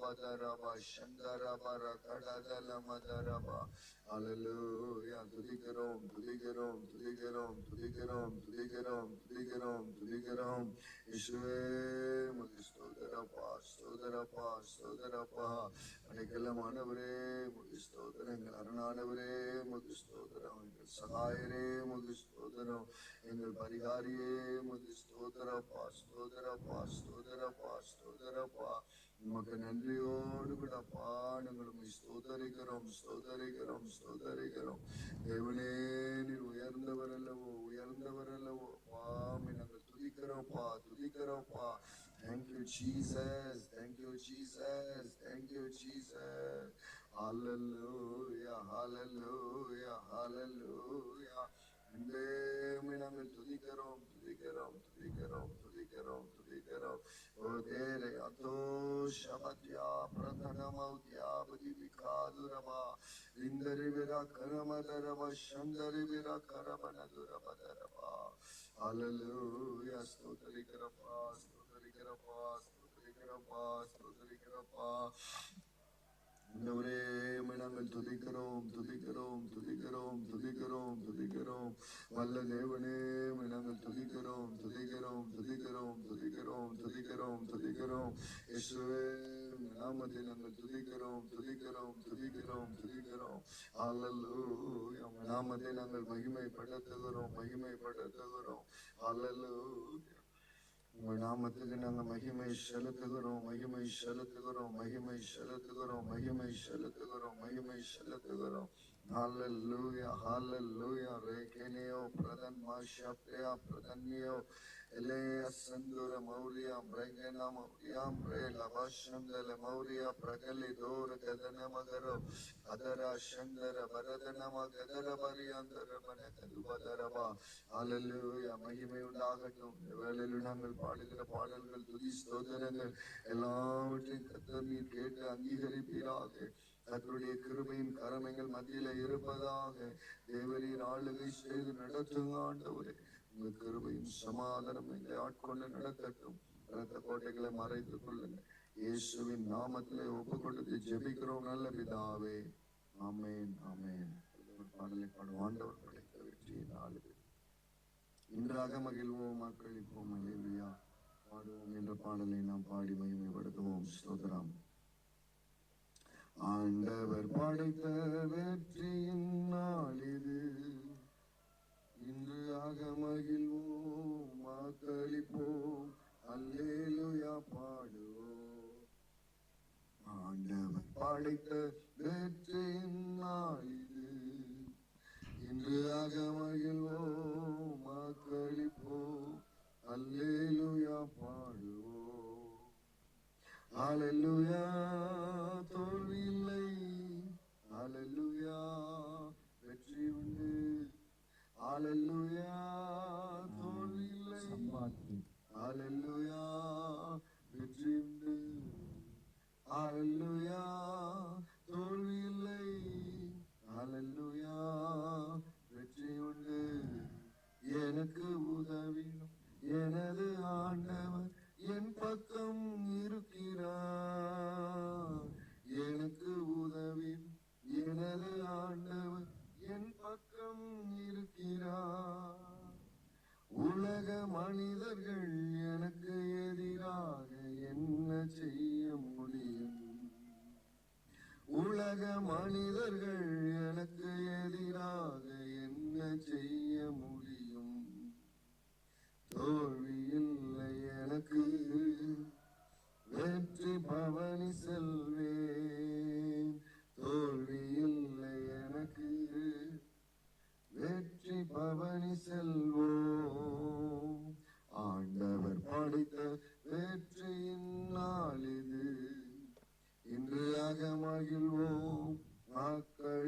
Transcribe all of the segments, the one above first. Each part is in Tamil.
பதரபா சந்தரபர கடதல மதரபா. அல்லேலூயா. துதிக்கிறோம் துதிக்கிறோம் துதிக்கிறோம் துதிக்கிறோம் துதிக்கிறோம் துதிக்கிறோம் துதிக்கிறோம். இயேசுவே உமக்கு ஸ்தோத்திரப்பா ஸ்தோத்திரப்பா ஸ்தோத்திரப்பா. அடைக்கலமானவரே உமக்கு ஸ்தோத்திரம். எங்கள் அருணானவரே உமக்கு ஸ்தோத்திரம். எங்கள் சகாயரே உமக்கு ஸ்தோத்திரம். எங்கள் பரிகாரியே உமக்கு ஸ்தோத்திரப்பா ஸ்தோத்திரப்பா ஸ்தோத்திரப்பா ஸ்தோத்திரப்பா. உமக்கு நன்றியோடு கூடப்பா நாங்கள் உம்மை ஸ்தோத்தரிக்கிறோம் ஸ்தோத்தரிக்கிறோம் ஸ்தோத்தரிக்கிறோம். தேவனே நீர் உயர்ந்தவர் அல்லவோ உயர்ந்தவர் அல்லவோ. பாமை நாங்கள் துதிக்கிறோம்ப்பா துதிக்கிறோம்ப்பா. Thank you Jesus, thank you Jesus, thank you Jesus. Hallelujah, hallelujah, hallelujah. நாங்கள் துதிக்கிறோம் துதிக்கிறோம் துதிக்கிறோம் துதிக்கிறோம் துதிக்கிறோம். ஓ தேரே அதோ ஷபத்யா பிரதனமௌத்யா பதிவிகாதுரமா இந்தரிவிரா கரமதரவ சந்தரிவிரா கரமனதுரபதரவா. ஹல்லேலூயா. ஸ்தோத்திரிக்கிறப்பா ஸ்தோத்திரிக்கிறப்பா ஸ்தோத்திரிக்கிறப்பா ஸ்தோத்திரிக்கிறப்பா. ஆண்டவரே நாங்கள் துதிக்கிறோம் துதிக்கிறோம் துதிக்கிறோம் துதிக்கிறோம் துதிக்கிறோம். வல்ல தேவனே நாங்கள் துதிக்கிறோம் துதிக்கிறோம் துதிக்கிறோம் துதிக்கிறோம் துதிக்கிறோம் துதிக்கிறோம். இயேசுவே நாமத்தை நாங்கள் துதிக்கிறோம் துதிக்கிறோம் துதிக்கிறோம் துதிக்கிறோம். அல்லேலூயா. நாமத்தை நாங்கள் மகிமைப்படுத்துகிறோம் மகிமைப்படுத்துகிறோம். அல்லேலூயா. உங்கள் நாமத்துக்கு நாங்கள் மகிமை செலுத்துகிறோம் மகிமை செலுத்துகிறோம் மகிமை செலுத்துகிறோம் மகிமை செலுத்துகிறோம் மகிமை செலுத்துகிறோம். Hallelujah, hallelujah. Rekeneo pradan mashapya pradannyo eleya sandura mauriya brengena mauriya bre lavashandala mauriya pragali dor kadana magaro adara shandara baradana magadara bariyandara manakadu badaraba. Hallelujah. மகிமை உண்டாகட்டும். வேளையில் நாங்கள் பாடுகிற பாடல்கள் துதி ஸ்தோத்திரங்கள் எல்லாவற்றையும் கர்த்தர் நீர் கேட்டு அங்கீகரிப்பீராக. கர்த்தருடைய கிருபையின் கரம் எங்கள் மத்தியில இருப்பதாக. தேவரீர் ஆளுகை செய்து நடத்துங்க ஆண்டவரே. உங்க கிருபையின் சமாதானம் எங்களை ஆட்கொண்டு நடக்கட்டும். இரத்த கோட்டைகளை மறைத்துக் கொள்ளுங்க. இயேசுவின் நாமத்திலே ஒப்பு கொடுத்து ஜெபிக்கிறோம் நல்ல பிதாவே. ஆமென் ஆமென். பாடலை பாடும் ஆண்டவர் படைத்த வெற்றியின் ஆளுகை. இன்றாக மகிழ்வோம் மக்களிப்போம் அல்லேலூயா. பாடுவோம் என்ற பாடலை நாம் பாடி மகிமைப்படுத்துவோம். ஸ்தோத்திரம். ஆண்டவர் படைத்த வெற்றியின் நாள் இது. இன்று ஆக மகிழ்வோம் மக்களிப்போம் அல்லேலூயா பாடுவோம். ஆண்டவர் படைத்த வெற்றியின் நாள் இது. இன்று ஆக மகிழ்வோம் மக்களிப்போம் அல்லேலூயா பாடுவோம். ஹல்லேலூயா. தோல்வி இல்லை. ஹல்லேலூயா. வெற்றி உண்டு. ஹல்லேலூயா. தோல்வி இல்லை. ஹல்லேலூயா. வெற்றி உண்டு. ஹல்லேலூயா. தோல்வி இல்லை. ஹல்லேலூயா. வெற்றி உண்டு. எனக்கு உதவிடும் எனது ஆண்டவர் என் பக்கம் இருக்கிறார். எனக்கு உதவி எனது ஆண்டவர் என் பக்கம் இருக்கிறார். உலக மனிதர்கள் எனக்கு எதிராக என்ன செய்ய முடியும்? உலக மனிதர்கள் எனக்கு எதிராக என்ன செய்ய முடியும்? தோல்வி இல்லை எனக்கு. வெற்றி பவனி செல்வேன். தோல்வி இல்லை எனக்கு. வெற்றி பவனி செல்வோம். ஆண்டவர் படைத்த வெற்றியின் நாள் இது. இன்று ஆக மகிழ்வோம் மக்கள்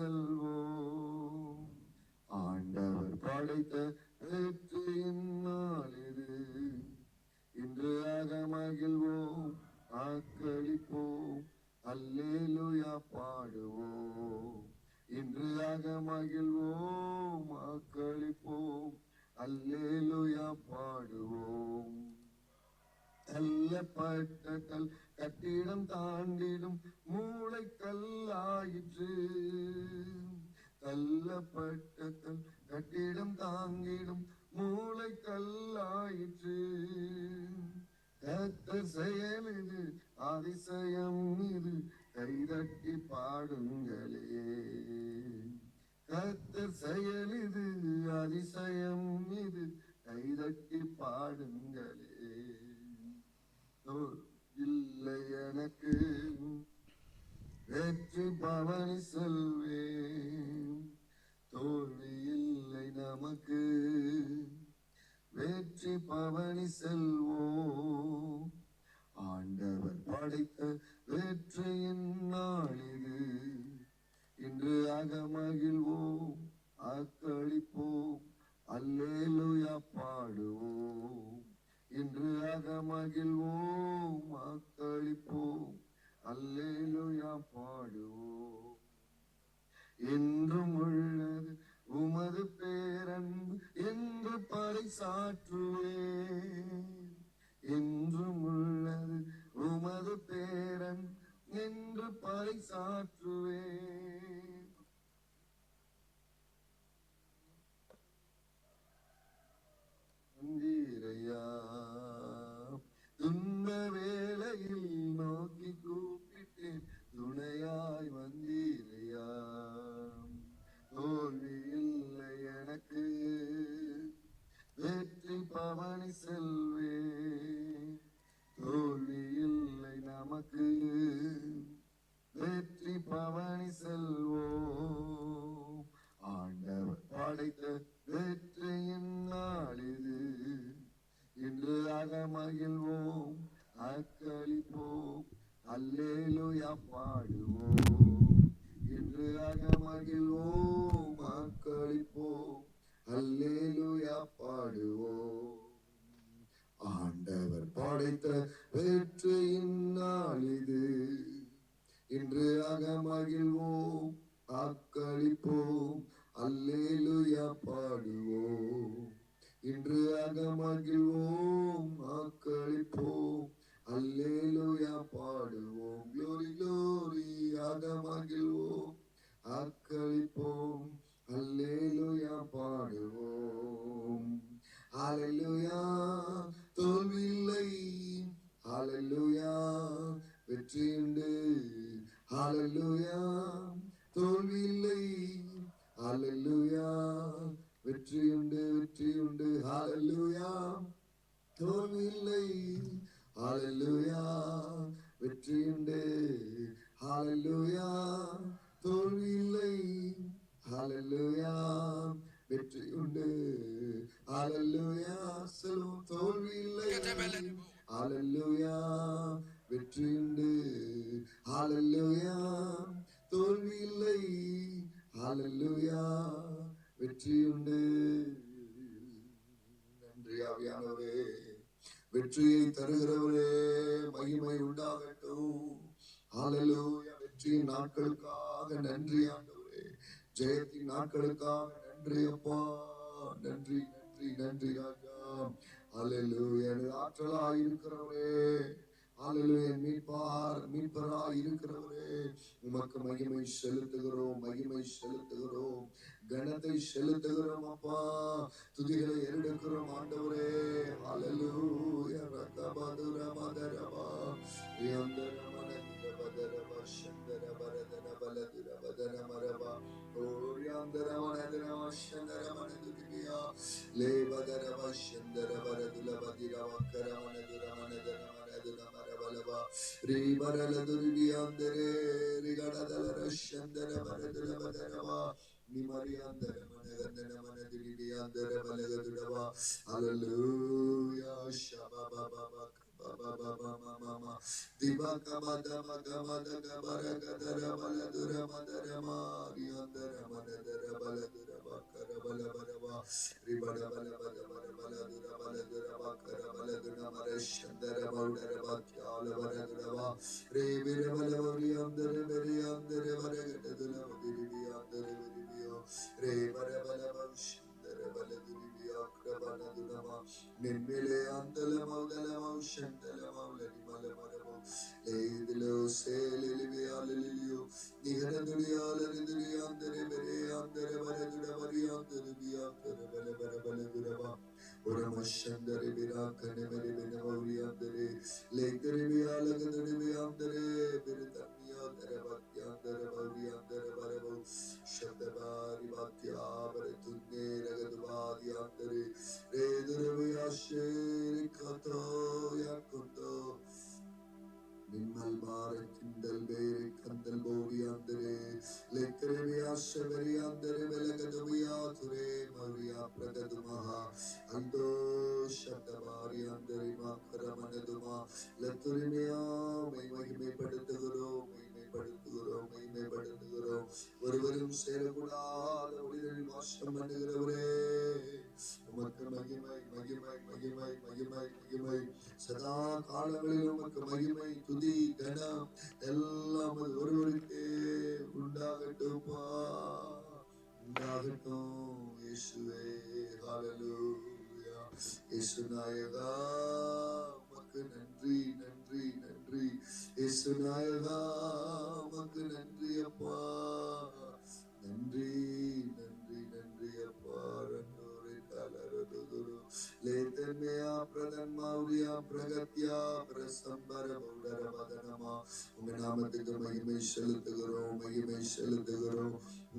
செல்வோம். ஆண்டவர் படைத்த வெற்றியின் நாள் இது. இன்று மகிழ்வோம், ஆக்களிப்போம், அல்லேலூயா பாடுவோம். இன்று மகிழ்வோம், ஆக்களிப்போம், அல்லேலூயா பாடுவோம். தள்ளப்பட்ட கட்டிடம் தாண்டிடும் மூளை கல்லாயிற்று. தள்ளப்பட்ட கட்டிடம் தாங்கிடும் மூளை கல்லாயிற்று. கர்த்தர் செயல் இது, அதிசயம் இது, கைதட்டி பாடுங்களே. கர்த்தர் செயல் இது, அதிசயம் இது, கைதட்டி பாடுங்களே. இல்லை எனக்கு வெற்றி பவனி செல்வேன். தோல்வி இல்லை நமக்கு, வெற்றி பவனி செல்வோம். ஆண்டவர் படைத்த வெற்றியின் நாள் இது. இன்று மகிழ்வோம், ஆக்களிப்போம், அல்லேலூயா பாடுவோம். இன்று மகிழ்வோம், ஆக்களிப்போம், அல்லேலூயா பாடுவோம். என்றும் உள்ளது உமது பேரன்பு என்று பறைசாற்றுவேன். என்றும் உள்ளது உமது பேரன்பு என்று பறைசாற்றுவேன். வந்தீரையா, துன்ப வேளையில் நோக்கி கூப்பிட்டேன், துணையாய் வந்தீரையா. தோல்வி இல்லை எனக்கு, வெற்றி பவனி செல்வேன். தோல்வி இல்லை நமக்கு, வெற்றி பவனி செல்வோம். ஆண்டவர் படைத்த வெற்றியின் நாள் இது. இன்று மகிழ்வோம், ஆக்களிப்போம், அல்லேலூயா பாடுவோம். இன்று மகிழ்வோம், ஆக்களிப்போம், அல்லேலூயா பாடுவோம். ஆண்டவர் படைத்த வெற்றியின் நாள் இது. இன்று மகிழ்வோம், ஆக்களிப்போம், அல்லேலூயா பாடுவோம். இன்று மகிழ்வோம், ஆக்களிப்போம், அல்லேலூயா பாடுவோம். க்ளோரி க்ளோரி, மகிழ்வோம், ஆக்களிப்போம், அல்லேலூயா பாடுவோம். ஹல்லேலூயா, தோல்வி இல்லை, ஹல்லேலூயா, வெற்றி உண்டு. ஹல்லேலூயா, தோல்வி இல்லை, ஹல்லேலூயா, வெற்றி உண்டு, வெற்றி உண்டு. ஹல்லேலூயா, தோல்வி இல்லை, ஹல்லேலூயா, வெற்றி உண்டு. ஹல்லேலூயா, தோல்வி இல்லை, ஹல்லேலூயா, வெற்றி உண்டு. ஹல்லேலூயா, சொல்லுவோம், தோல்வி இல்லை, ஹல்லேலூயா, வெற்றி உண்டு. ஹல்லேலூயா, தோல்வி இல்லை, ஹல்லேலூயா, வெற்றி உண்டு. நன்றி ஆவியானவரே, வெற்றியை தருகிறவரே, மகிமை உண்டாகட்டும். ஹல்லேலூயா, வெற்றியின் நாட்களுக்காக நன்றி ஆண்டவரே, ஜெயத்தின் நாட்களுக்காக நன்றி அப்பா. நன்றி நன்றி நன்றி ராஜா. ஹல்லேலூயா, ஆற்றலாய் இருக்கிறவரே, ஹல்லேலூயா, மீட்பராய் இருக்கிறவரே, உமக்கு மகிமை செலுத்துகிறோம், மகிமை செலுத்துகிறோம், கனத்தை செலுத்துகிறோம் அப்பா. துதிகளை எடுக்கிறோம் ஆண்டவரே. ஹல்லேலூயா, ரகபதுர மதரவா யந்தர மனதிர பதரவா சந்தர பரதன பலதுர பதன மரவா ஓரியாந்தர மனதிரவா சந்தர மனதுரியா லே பதரவா சந்தர பரதுல பதிரவா கர மனதுர மனதர மனதுர மரவலவா ரீ பரலதுரியாந்தரே ரிகடதல ரஷந்தர பரதுல பதரவா நிமரியாந்தர மனகந்தன மனதிரியாந்தர பலகதுரவா. ஹல்லேலூயா, ஷபபபப Diba kabada magamada gabara gadara baladura madara mariandara madara baladura bakara balabaraba ribada balabada baladura baladura bakara baladura marashandara baudara bakyala baladura rebira balabari andare beri andare baragadura badiri andare beriyo rebara balabushandara baladura akrabana dunama nimmile andala maudala maushandala maulani malamarabo leidilo selili alilio nigara duriala duriandare bere andare baladura bari andare biya andare balabaraba Uramashandare birakane mere benavuri andere lekere biala gadare biandare biratamiya dare batyandare bauri andare barabu shabdabari batya baratunne ragadvadi andere redure biyashe kato yakundo Nimmal Mara Kindal Bere Kandal Bori Andere Lekreviya Sheveri Andere Velagaduya Ture Maria Pragadumaha Ando Shabdabari Andere Makaramanaduma Laturimiya Mahime Padutuguru Mahime Padutuguru Mahime Padutuguru Varuvarum Serakudala Udiri Vashamanagravure உமக்கு மகிமை மகிமை மகிமை மகிமை மகிமை சதா காலங்களில் உமக்கு மகிமை துதி கனம் எல்லாம் ஒருவருக்கே உண்டாகட்டும்பா உண்டாகட்டும் இயேசுவே ஹalleluya இயேசு நாயகா உமக்கு நன்றி நன்றி நன்றி இயேசு நாயகா உமக்கு நன்றி அப்பா நன்றி நன்றி நன்றி அப்பா Letemea Pradan Mauria Pragatya Prasambara Baudara Badanama Umanamatika Mahime Shalutagaro Mahime Shalutagaro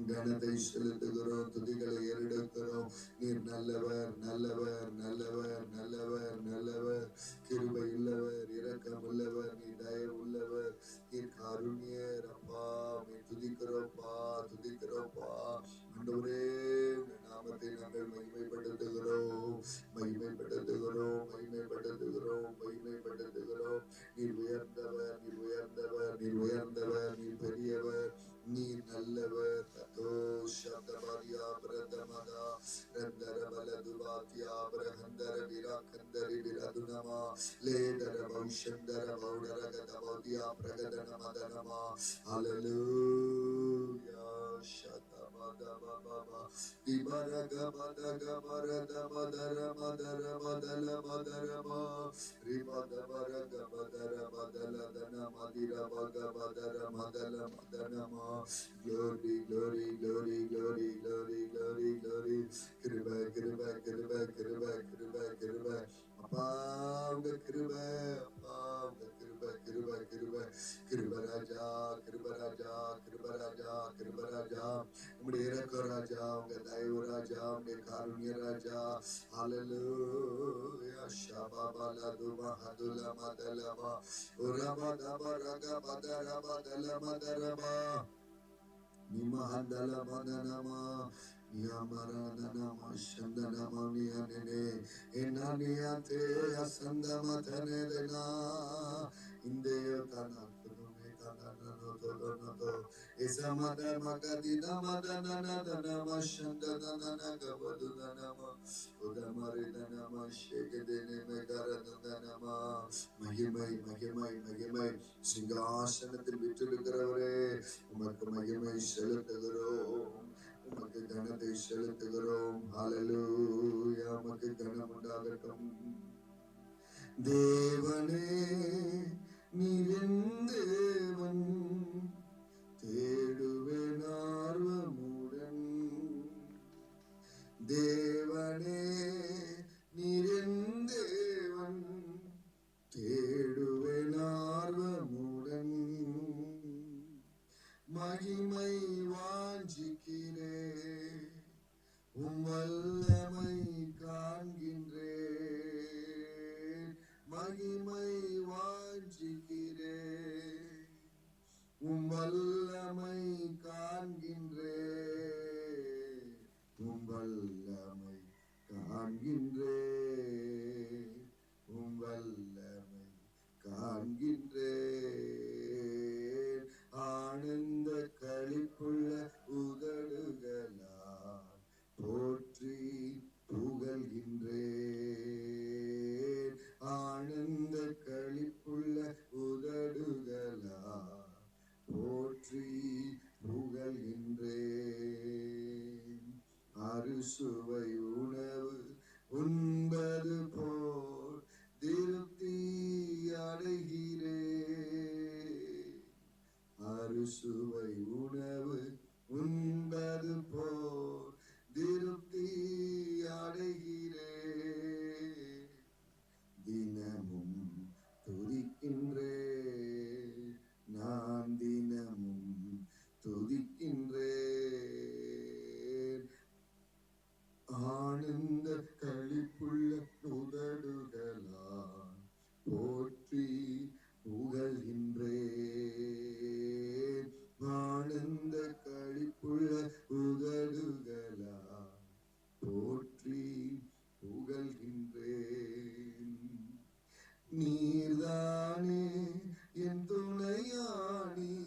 Ganate Shalutagaro Tudikala Yeridakaro Nir Nalavar Nalavar Nalavar Nalavar Nalavar Kiruba Illavar Irakam Ullavar Nidaya Ullavar Nir Karunya Rapa Tudikaro Pa Tudikaro Pa Mandore நாமத்தை நாங்கள் மகிமைப்படுத்துகிறோம் மகிமைப்படுத்துகிறோம் மகிமைப்படுத்துகிறோம் மகிமைப்படுத்துகிறோம் நீர் உயர்ந்தவர் நீர் உயர்ந்தவர் நீர் உயர்ந்தவர் நீர் பெரியவர் நீர் நல்லவர் ததோ சப்தபாரியா பிரதமதா ரந்தர பலதுவாத்யா பிரஹந்தர விராகந்தரி விரதுனமா லேதர பௌஷந்தர பௌடர கதபௌத்யா பிரகதன மதனமா ஹalleluya Shatabadababa Dibaragabadagadabadamadaramadaramadaramadalama Ribadabaragabadaramadalamadiravagabadaramadalam Glory, glory, glory, glory, glory, glory, glory Kriba, kriba, kriba, kriba, kriba, kriba Appa unga kriba Appa unga kriba, kriba, kriba Kriba Raja, Kriba Raja, Kriba Raja, Kriba Raja உம்முடைய இரக்க ராஜா உங்க தயவு ராஜா உம்முடைய காருண்ய ராஜா ஹalleluya ஷபபலதுமா ஹதுலமா தலமா உரபதப ரகபதரப தலமா தரமா நிமஹந்தலமா தனமா நியமரதனமா சந்தனமா நியனே என்னனியதே அசந்தமதனேதனா இந்தேய தனதுமே தனனதனதோ Esamada magadina madana nadana mashandana nagavaduna nama Udamarina nama shekadene megaradana nama Mahimai Mahimai Mahimai Singhasanathin vittirukkiravare umakku mahimai seluthugirom umakku ganathay seluthugirom hallelujah umakku ganam undagatum Devane Nirendevan தேடுவேனார்வமுடன் தேவனே நிறந்தேவன் தேடுவேனார்வமுடன் மகிமை வாஞ்சிக்கிறே வல்லமை காண்கின்றே மகிமை வாஞ்சிக்கிறே வல்லமை அறுசுவை உணவு உண்பது போல் திருப்தி அடைகிறேன். அறுசுவை உணவு உண்பது போல் திருப்தி அடைகிறேன். தினமும் துதிக்கின்றேன், நான் தினமும் துதிக்கின்றேன். ஆனந்த களிப்புள்ள உதடுகளால் போற்றி புகழ்கின்றேன். ஆனந்த களிப்புள்ள உதடுகளால் போற்றி புகழ்கின்றேன். நீர்தானே என் துணையானி,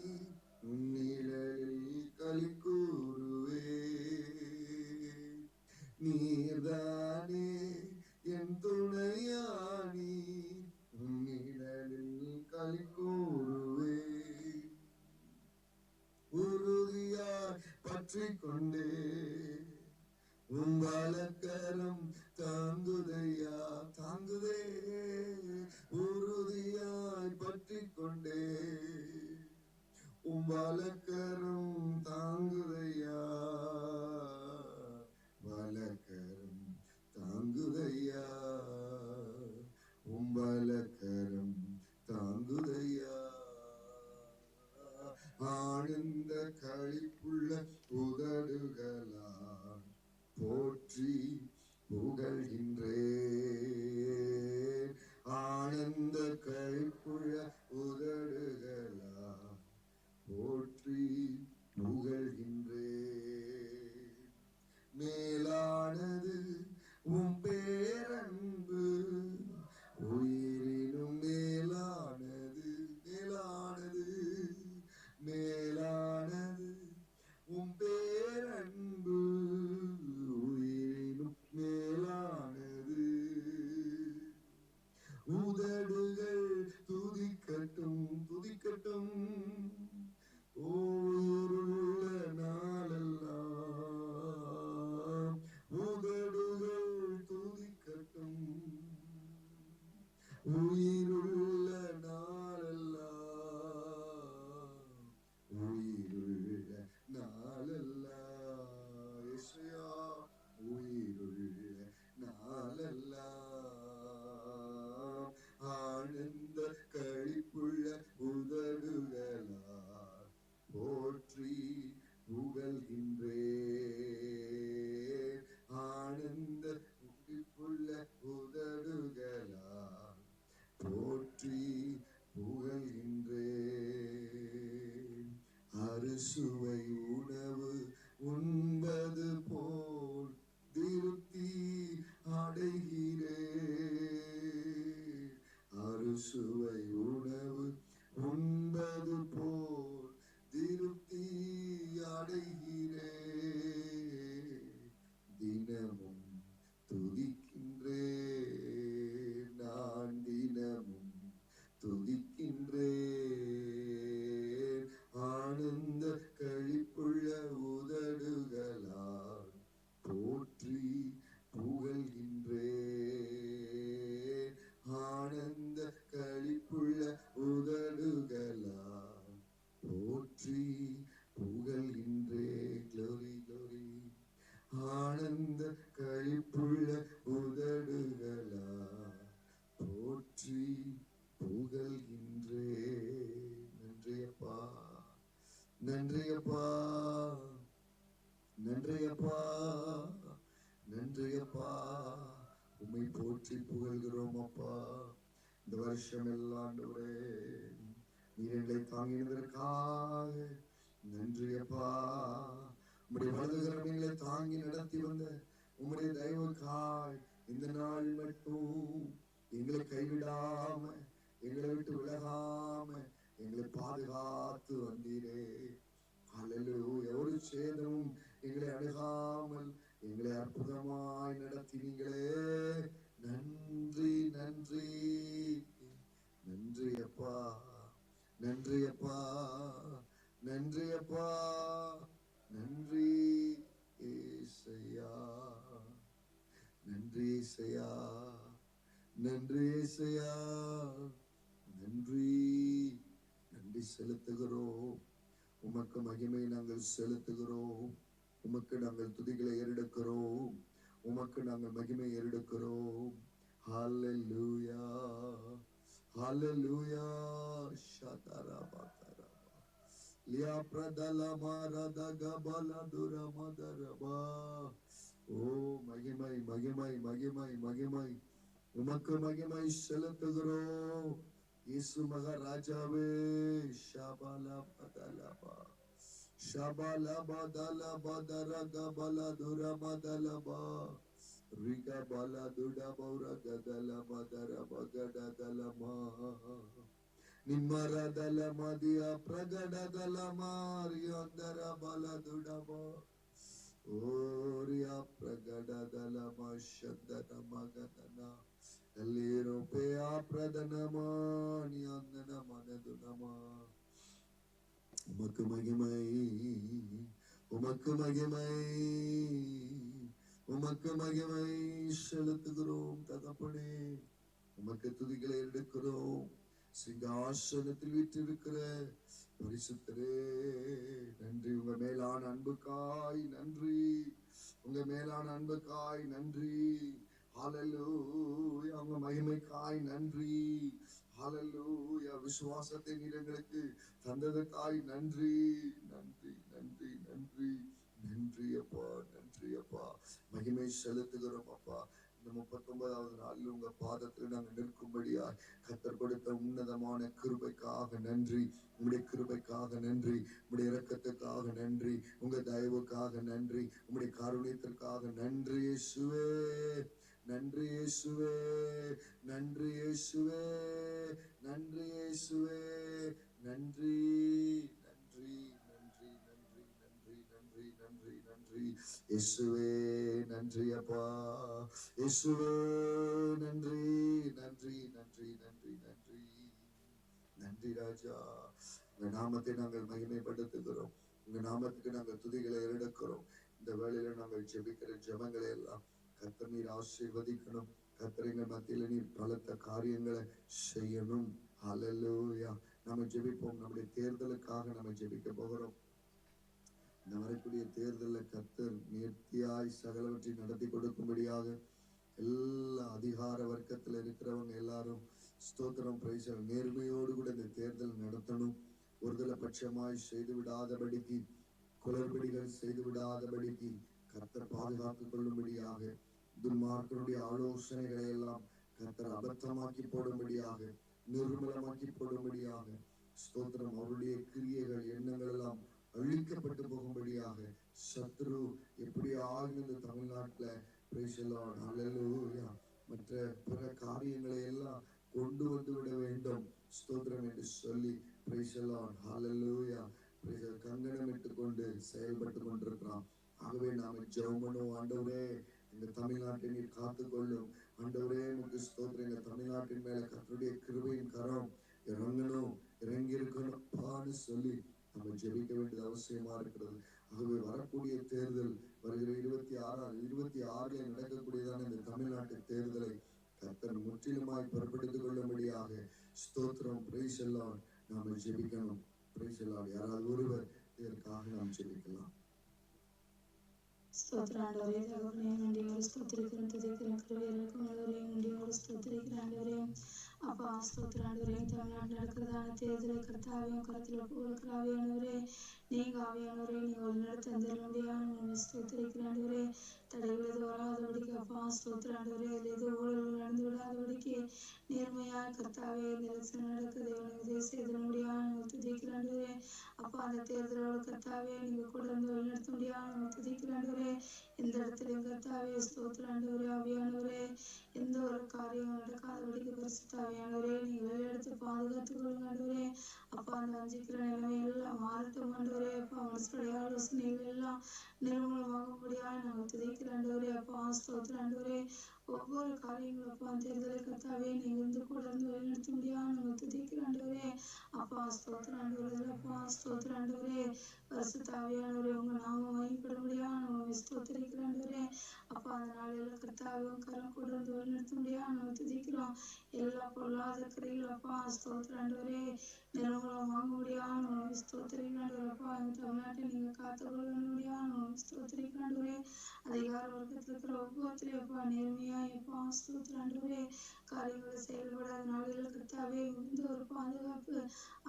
உன்னிழலில் களி கூறுவேன். நீர்தானே என் துணையானி, உன்னிழலில் களி கூறுவேன். உறுதியாய் பற்றிக் கொண்டே உங்களக்கரம் தாங்குதையா, தாங்குதே. உறுதியாய் பற்றிக் கொண்டே உங்களக்கரம் தாங்குதையா, வலக்கரம் தாங்குதையா, உங்களக்கரம் தாங்குதையா. ஆனந்த களிப்புள்ள உதடுகளால் போற்றி புகழ்கின்றேன். ஆனந்த களிப்புள்ள உதடுகளால் போற்றி புகழ்கின்றேன். மேலானது உம் பேரன்பு, உயிரினும் மேலானது, மேலானது, மேலானது உம் பேரன்பு, உயிரினும் மேலானது. உதடுகள் துதிக்கட்டும், துதிக்கட்டும், உயிருள்ள நாளெல்லாம். உதடுகள் துதிக்கட்டும், உயிருள்ள நாளெல்லாம், உயிருள்ள நாளெல்லாம். இயேசுயா, உயிருள்ள நாளெல்லாம். ஆனந்த களிப்புள்ள உதடுகளால் போற்றி புகழ்கின்றேன். ஆனந்த களிப்புள்ள உதடுகளால் போற்றி புகழ்கின்றேன். அறுசுவை உணவு உண்பது போல் திருப்தி அடைகிறேன். அறுசுவை உணவு உண்பது போல் திருப்தி அடைகிறேன். தினமும் துதிக்கின்றேன், நான் தினமும் துதிக்கின்றேன். ஆனந்த களிப்புள்ள உதடுகளால் போற்றி புகழ்கின்றேன். ஆனந்த களிப்புள்ள உதடுகளால் போற்றி புகழ்கின்றேன். Glory, glory. ஆனந்த களிப்புள்ள உதடுகளால் போற்றி புகழ்கின்றேன். நன்றியப்பா, நன்றியப்பா, நன்றியப்பா, நன்றியப்பா. உம்மை போற்றி புகழ்கிறோம் அப்பா. இந்த வருஷம் எல்லாம் ஆண்டவரே நீர் எங்களை தாங்கினதற்காக நன்றியப்பா. உம்முடைய வலதுகரம் எங்களை தாங்கி நடத்தி வந்த உம்முடைய தயவுக்காய் இந்த நாள் மட்டும் எங்களை கைவிடாம, எங்களை விட்டு விலகாம எங்களை பாதுகாத்து வந்தீரே. அல்லேலூயா. ஒரு சேதமும் எங்களை அணுகாமல் எங்களை அற்புதமாய் நடத்தினீங்களே. நன்றி, நன்றி, நன்றி அப்பா, நன்றி அப்பா, நன்றி அப்பா, நன்றி ஏசையா. ஏசையா, நன்றி ஏசையா, நன்றி நன்றி செலுத்துகிறோம். உமக்கு மகிமை நாங்கள் செலுத்துகிறோம். உமக்கு நாங்கள் துதிகளை ஏறெடுக்கிறோம். உமக்கு நாங்கள் மகிமை ஏறெடுக்கிறோம். ஹல்லேலூயா, ஹல்லேலூயா. ஷதரபதரப லியா பிரதலமரதகபலதுரமதரபா. ஓ மகிமை மகிமை மகிமை மகிமை உமக்கு மகிமை செலுத்துகிறோம். இயேசு மகாராஜாவே. ஷபலா பதலபா ஷபலா பதலா பதரகபல துரமதலபா ரிக பல துடபௌர கதல மதர பகடதலமா நிம்மரதல மதிய பிரகடதல மாரியோந்தர பல துடபா ஓரியா பிரகடதல மஷந்தன மகதனா எல்லீரோபேயா பிரதனமா நியந்தன மனதுனமா. உமக்கு மகிமை, உமக்கு மகிமை, உமக்கு மகிமை செலுத்துகிறோம் தகப்பனே. உமக்கு துதிகளை எடுக்கிறோம். சிங்காசனத்தில் வீற்றிருக்கிற பரிசுத்தரே நன்றி. உங்க மேலான அன்புக்காய் நன்றி. உங்க மேலான அன்புக்காய் நன்றி. ஹல்லேலூயா. உங்க மகிமைக்காய் நன்றி. ஹல்லேலூயா. விசுவாசத்தை நீர் எங்களுக்கு தந்ததற்காய் நன்றி. நன்றி நன்றி நன்றி நன்றி அப்பா, நன்றி அப்பா. மகிமை செலுத்துகிறோம் அப்பா. இந்த 39வது நாளில் உங்க பாதத்தில் நாங்கள் நிற்கும்படியா கர்த்தர் கொடுத்த உன்னதமான கிருபைக்காக நன்றி. உங்களுடைய கிருபைக்காக நன்றி. உங்களுடைய இரக்கத்துக்காக நன்றி. உங்க தயவுக்காக நன்றி. உங்களுடைய காருண்யத்திற்காக நன்றி இயேசுவே. நன்றி இயேசுவே. நன்றி இயேசுவே. நன்றி இயேசுவே. நன்றி நன்றி நன்றி நன்றி நன்றி நன்றி நன்றி நன்றி இயேசுவே. நன்றி அப்பா. இயேசுவே நன்றி நன்றி நன்றி நன்றி நன்றி நன்றி ராஜா. உங்க நாமத்தை நாங்கள் மகிமைப்படுத்துகிறோம். உங்க நாமத்துக்கு நாங்கள் துதிகளை எடுக்கிறோம். இந்த வேளையில நாங்கள் ஜெபிக்கிற ஜெபங்களை எல்லாம் கர்த்தர் நீர் ஆசீர்வதிக்கணும். கர்த்தர் எங்கள் மத்தியில நீர் பலத்த காரியங்களை செய்யணும். ஹல்லேலூயா. நம்ம ஜெபிப்போம். நம்முடைய தேர்தலுக்காக நம்ம ஜெபிக்க போகிறோம். இந்த வரக்கூடிய தேர்தலில் கர்த்தர் நேர்த்தியாய் சகலவற்றை நடத்தி கொடுக்கும்படியாக எல்லா அதிகார வர்க்கத்தில் இருக்கிறவங்க எல்லாரும் ஸ்தோத்திரம் பிரைஸ் நேர்மையோடு கூட இந்த தேர்தல் நடத்தணும். ஒருதலை பட்சமாய் செய்து விடாதபடிக்கு, குளறுபடிகள் செய்து விடாதபடிக்கு கர்த்தர் பாதுகாத்துக் கொள்ளும்படியாக, துன்மார்க்கனுடைய ஆலோசனைகளை எல்லாம் கர்த்தர் அபத்தமாக்கி போடும்படியாக, நிர்மூலமாக்கி போடும்படியாக, ஸ்தோத்திரம் அவருடைய கிரியைகள் எண்ணங்கள் எல்லாம் அழிக்கப்பட்டு போகும்படியாக சத்ரு எப்படியாக இந்த தமிழ்நாட்டுல மற்ற பிற காரியங்களை எல்லாம் கொண்டு வந்து விட வேண்டும் ஸ்தோத்திரம் என்று சொல்லி கங்கணமிட்டு கொண்டு செயல்பட்டு கொண்டிருக்கிறான். ஆகவே நாம ஜெபம் பண்ணுவோம். ஆண்டவரே இந்த தமிழ்நாட்டை நீர் காத்துக்கொள்ளும். ஆண்டவரே உங்க ஸ்தோத்திரம். இந்த தமிழ்நாட்டின் மேல கர்த்தருடைய கிருபையின் கரம் இறங்கணும், இறங்கி இருக்கணும்னு சொல்லி நம்ம ஜெபிக்க வேண்டியது அவசியமா இருக்கிறது. ஆகவே வரக்கூடிய தேர்தல் வருகிற 26 நடக்கக்கூடியதான இந்த தமிழ்நாட்டு தேர்தலை கர்த்தர் முற்றிலுமாய் பொறுப்பெடுத்துக் கொள்ளும்படியாக ஸ்தோத்திரம் பிரைஸ் எல்லாம் நாம ஜெபிக்கணும். பிரைஸ் எல்லாம் யாராவது ஒருவர் இதற்காக நாம் ஜெபிக்கலாம். ஸ்தோத்திராண்டவரே தகப்பனே நன்றியோடு ஸ்தோத்திரிக்கிறோம். துதிக்கிறோம். கிருபைகளுக்கு முதலே நன்றியோடு ஸ்தோத்திரிக்கிறாண்டவரே. அப்பா ஸ்தோத்திராண்டவரே தமிழ்நாட்டில் நடக்கிறதான தேர்தலை கர்த்தாவையும் கருத்தில் ஒப்புக்கொடுக்கிறாவியானவரே. நீங்க ஆவியானவரே நீங்க ஒரு நடத்த முடியாத ஸ்தோத்திரிக்கிறாண்டவரே. தடைகள் வராதபடிக்கு அப்பா ஸ்தோத்திராண்டவரே எது ஊழல் நடந்து விடாதபடிக்கு நேர்மையாக கர்த்தாவே இந்த எலெக்ஷன் நடக்குது உதவி செய்த முடியாது துதிக்கிறாண்டவரே. அப்பா அந்த தேர்தலோடு கர்த்தாவே நீங்க கூட இருந்து வழிநடத்த முடியாது துதிக்கிறாண்டவரே. எந்த இடத்துலையும் கர்த்தாவே ஸ்தோத்திராண்டவரே ஆவியானவரே எந்த ஒரு காரியம் நடக்காதபடிக்கு பரிசுத்தாவியானவரே நீங்க வழிநடத்தி பாதுகாத்துக் கொள்ளுங்காண்டவரே. அப்பா அந்த வஞ்சிக்கிற நிலைமை எல்லாம் மாறட்டும் ஆண்டவரே. அப்பா மனசுடைய ஆலோசனைகள் எல்லாம் நிர்மூலமாகும்படியாக நாங்கள் துதிக்கிறாண்டவரே. அப்பா ஸ்தோத்திராண்டவரே ஒவ்வொரு காரியங்களும் அப்பா தேர்தலை கர்த்தாவே நீங்க இருந்து கூட இருந்து வழிநடத்த முடியாது நாங்கள் துதிக்கிறாண்டவரே. அப்பா ஸ்தோத்திராண்டவரே. அப்பா ஸ்தோத்திராண்டவரே பரிசுத்தாவியானவரே உங்க நாம மகிமைப்பட முடியாது நாங்கள் ஸ்தோத்திரிக்கிறாண்டவரே. அப்பா அந்த நாளில் கர்த்தாவும் கரம் கொண்டு வழிநடத்த முடியாது துதிக்கிறோம். எல்லா பொல்லாத கிரிகள் அப்பா ஸ்தோத்திரம் ஆண்டவரே நிர்மூலமாக முடியாது ஸ்தோத்திரிகள் ஆண்டவரப்பா. தமிழ்நாட்டை நீங்க காத்துக்கொள்ள முடியாது ஸ்தோத்திரிகள் ஆண்டவரே. அதிகார வர்க்கத்தில் இருக்கிற ஒவ்வொருத்தரையும் அப்பா நேர்மையா எப்பா ஸ்தோத்திரம் ஆண்டவரே காரியங்களை செயல்படாத நாளில் கர்த்தாவே மிகுந்த ஒரு பாதுகாப்பு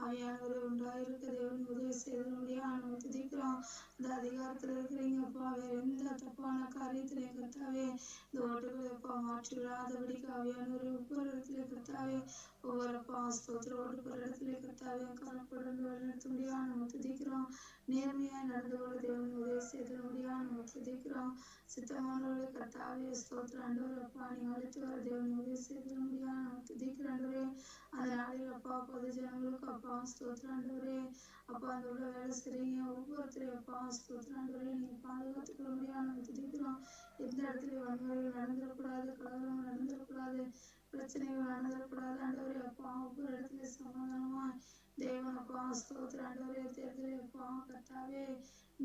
அவையானவரை உண்டாயிருக்க தேவன் உதவி செய்த முடியாது துதிக்கிறோம். இந்த அதிகாரத்தில் இருக்கிறீங்கப்பா வேற எந்த தப்பான காரியத்திலையும் கர்த்தாவே இந்த ஓட்டுகளை அப்பா மாற்றி விடாதபடிக்கு அவையானவரை ஒவ்வொரு இடத்துல கர்த்தாவே ஒவ்வொரு ஸ்தோத்திரம் ஓட்டு ஒரு இடத்துல கர்த்தாவே கரப்படந்து வழிநடத்த முடியாது நம்ம துதிக்கிறோம். நேர்மையாய் நடந்து கொள்ள தேவன் உதவி செய்த முடியாது நம்ம துதிக்கிறோம். சித்தமானவர்களை கர்த்தாவே ஸ்தோத்திரம் ஆண்டவர் அப்பா நீங்க அழைத்து வர தேவன் உதவி செய்த முடியாது நம்ம துதிக்கிற ஆண்டவரே. அந்த நாளில் அப்பா பொது ஜனங்களுக்கு அப்பா ஸ்தோத்திரம் ஆண்டவரே அப்பா அந்த உள்ள வேலை செய்றீங்க ஒவ்வொருத்தரையும் அப்பா ஸ்தோத்திரம் ஆண்டவரே நீங்க பாதுகாத்துக்கொள்ள முடியாது நம்ம துதிக்கிறோம். எந்த இடத்துல வன்முறைகள் நடந்துடக்கூடாது, கலவரம் நடந்துடக்கூடாது, பிரச்சனைகள் நடந்துடக்கூடாது ஆண்டவரே அப்பா. ஒவ்வொரு இடத்துல சமாதானமா தேவன் அப்பா ஸ்தோத்திரம் ஆண்டவரே. தேர்தலை அப்பா கர்த்தாவே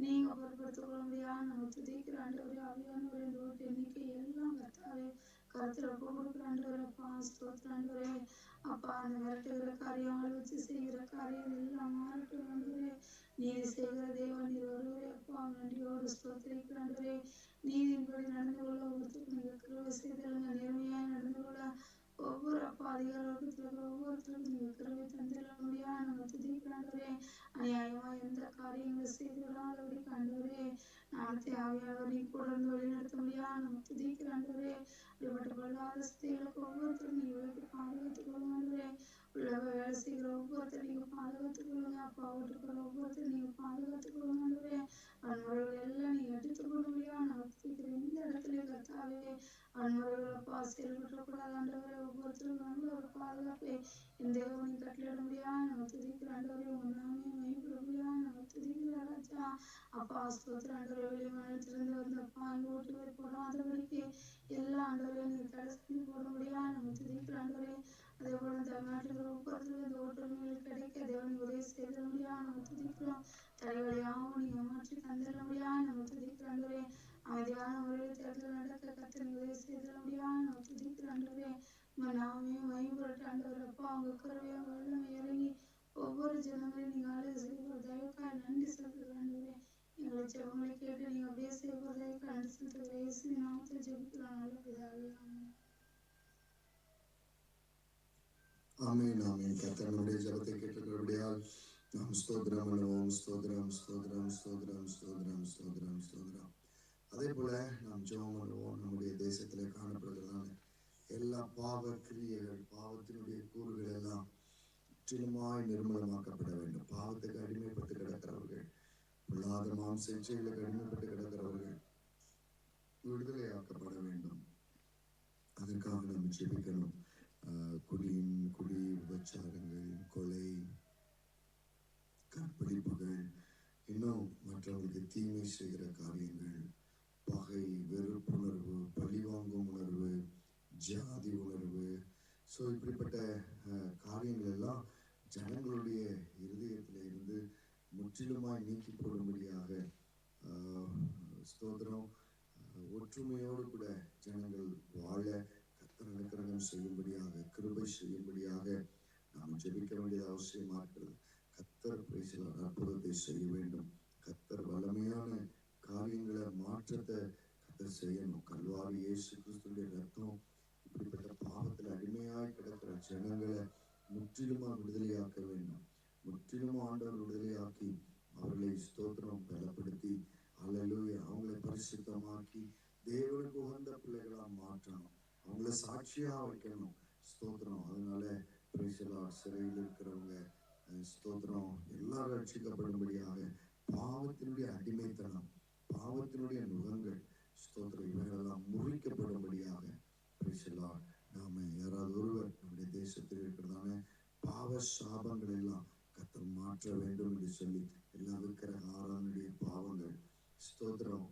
நீங்க பொருட்படுத்திக் கொள்ள முடியாது நம்ம துதிக்கிற ஆண்டவரே. அவையானவரே இந்த ஓட்டு எண்ணிக்கை எல்லாம் கர்த்தாவே கருத்துல ஒப்பு கொடுக்குற ஆண்டவரே அப்பா ஸ்தோத்திரம் ஆண்டவரே அப்பா. அந்த மிரட்டுகிற காரியங்களை வச்சு செய்கிற காரியங்கள் எல்லாம் மாறட்டும் ஆண்டவரே. நீதி செய்கிற தேவன் நீர் ஒருவரே அப்பா. நன்றியோடு ஸ்தோத்திரிக்கிற ஆண்டவரே. நீதியின்படி நடந்து கொள்ள ஒவ்வொருத்தருக்கும் நீங்க கிருபை செய்திருங்க. நேர்மையாய் நடந்து கொள்ள ஒவ்வொரு அப்பா அதிகார வர்க்கத்தில் இருக்கிற ஒவ்வொருத்தருக்கும் நீங்க கிருபை தந்திட முடியாது நம்ம துதிக்கிற ஆண்டவரே. அநியாயமா எந்த காரியங்களை செய்து விடாதபடி ஆண்டவரே நாளத்தை ஆவியானவர் நீ கூட இருந்து வழிநடத்த முடியாது நம்ம துதிக்கிற ஆண்டவரே. அப்படிப்பட்ட பொல்லாத ஸ்திரீகளுக்கு ஒவ்வொருத்தரும் நீங்க விலக்கி பாதுகாத்துக் கொள்ளுங்க ஆண்டவரே. உலக வேலை செய்கிற ஒவ்வொருத்தரும் நீங்க பாதுகாத்துக் கொள்ளுங்க அப்பா. ஓட்டுக்கிற ஒவ்வொருத்தரும் நீங்க பாதுகாத்துக் கொள்ளுங்க ஆண்டவரே. வன்முறைகள் எல்லாம் நீங்க எடுத்துக் கொள்ள முடியாது நம்ம துதிக்கிற இந்த இடத்துல கர்த்தாவே வன்முறைகள் அப்பா செயல்படக்கூடாது ஆண்டவரே. ஒவ்வொருத்தரும் நல்ல ஒரு பாதுகாப்பை இந்த தேவனை கட்டளிட முடியாது நம்ம துதிக்கிற ஆண்டவரே. உங்க நாமே மேம்பட முடியாது நம்ம துதிக்கிற ராஜா அப்பா ஸ்தோத்திர ஆண்டவரே. வெளிமாநிலத்திலிருந்து வந்த அப்பா அங்க ஓட்டுகளை போடாதபடிக்கு எல்லா ஆண்டவரையும் நீங்க தடை செஞ்சு போட முடியாது நம்ம துதிக்கிற ஆண்டவரே. அதே போல தமிழ்நாட்டில் ஒவ்வொருத்தரும் இந்த ஓட்டுரிமைகள் கிடைக்க தேவன் உதவி செய்த முடியாது நம்ம துதிக்கிறோம். தலைவலியாகவும் நீங்க மாற்றி தந்திட முடியாது நம்ம துதிக்கிற ஆண்டவரே. அமைதியான முறையில் தேர்தல் நடக்க கர்த்தர் உதவி செய்த முடியாது நம்ம துதிக்கிற ஆண்டவரே. உங்க நாமே மகிமைப்பட்ட ஆண்டவர் அப்பா. உங்க கருவையை வல்லமை இறங்கி ஒவ்வொரு ஜனங்களையும் நீங்க ஆளுகை செய்கிற தயவுக்காய் நன்றி செலுத்துகிற ஆண்டவரே. எங்களை ஜெபங்களை கேட்டு நீங்க அப்படியே செய்கிற தயவுக்காய் நன்றி செலுத்துகிற இயேசு நாமத்தில் ஜெபிக்கிறோம் நல்ல பிதாவே ஆமென். ஆமென் ஆமென். கர்த்தருடைய ஜெபத்தை கேட்டிருக்கிறபடியால் நாம் ஸ்தோத்திரம் பண்ணுவோம். ஸ்தோத்திரம் ஸ்தோத்திரம் ஸ்தோத்திரம் ஸ்தோத்திரம் ஸ்தோத்திரம் ஸ்தோத்திரம். அதே போல நாம் ஜெபம் பண்ணுவோம். நம்முடைய தேசத்திலே காணப்படுகிறதான எல்லா பாவ கிரியைகள் பாவத்தினுடைய கூறுகள் எல்லாம் முற்றிலுமாய் நிர்மூலமாக்கப்பட வேண்டும். பாவத்துக்கு அடிமைப்பட்டு கிடக்கிறவர்கள், பொல்லாத மாம்ச இச்சைகளுக்கு அடிமைப்பட்டு கிடக்கிறவர்கள் விடுதலையாக்கப்பட வேண்டும். அதற்காக நாம் ஜெபிக்கணும். குடி விபச்சாரங்கள், கொலை, கற்பழிப்புகள், இன்னும் மற்றவர்களுக்கு தீமை செய்கிற காரியங்கள், பகை, வெறுப்புணர்வு, பழிவாங்கும் உணர்வு, ஜாதி உணர்வு, இப்படிப்பட்ட காரியங்கள் எல்லாம் ஜனங்களுடைய இருதயத்தில இருந்து முற்றிலுமாய் நீக்கி போடும்படியாக ஸ்தோத்திரம் ஒற்றுமையோடு கூட ஜனங்கள் வாழ கர்த்தர் அனுக்கிரகம் செய்யும்படியாக கிருபை செய்யும்படியாக நாம் ஜெபிக்க வேண்டியது அவசியமா இருக்கிறது. கர்த்தர் அற்புதத்தை செய்ய வேண்டும். கர்த்தர் வல்லமையான காரியங்களை மாற்றத்தை கர்த்தர் செய்யணும். கல்வாரி இயேசு கிறிஸ்துவின் ரத்தம் இப்படிப்பட்ட பாவத்தில் அடிமையாய் கிடக்கிற ஜனங்களை முற்றிலுமா விடுதலையாக்க வேண்டும். முற்றிலும் ஆண்டவர் விடுதலையாக்கி அவர்களை ஸ்தோத்திரம் பலப்படுத்தி அல்லேலூயா அவங்களை பரிசுத்தமாக்கி தேவனுக்கு உகந்த பிள்ளைகளா மாற்றணும். அவங்கள சாட்சியா வைக்கணும். ஸ்தோத்திரம். அதனால சிறையில் இருக்கிறவங்க ஸ்தோத்திரம் எல்லாரும் ரட்சிக்கப்படும்படியாக பாவத்தினுடைய அடிமைத்தனம், பாவத்தினுடைய நுகங்கள் ஸ்தோத்திரம் இவைகளெல்லாம் முறிக்கப்படும்படியாக நாம யாராவது ஒருவர் நம்முடைய தேசத்தில் இருக்கிறதான பாவ சாபங்கள் எல்லாம் கர்த்தர் மாற்ற வேண்டும் என்று சொல்லி எல்லாம் இருக்கிற ஆராதனுடைய பாவங்கள் ஸ்தோத்திரம்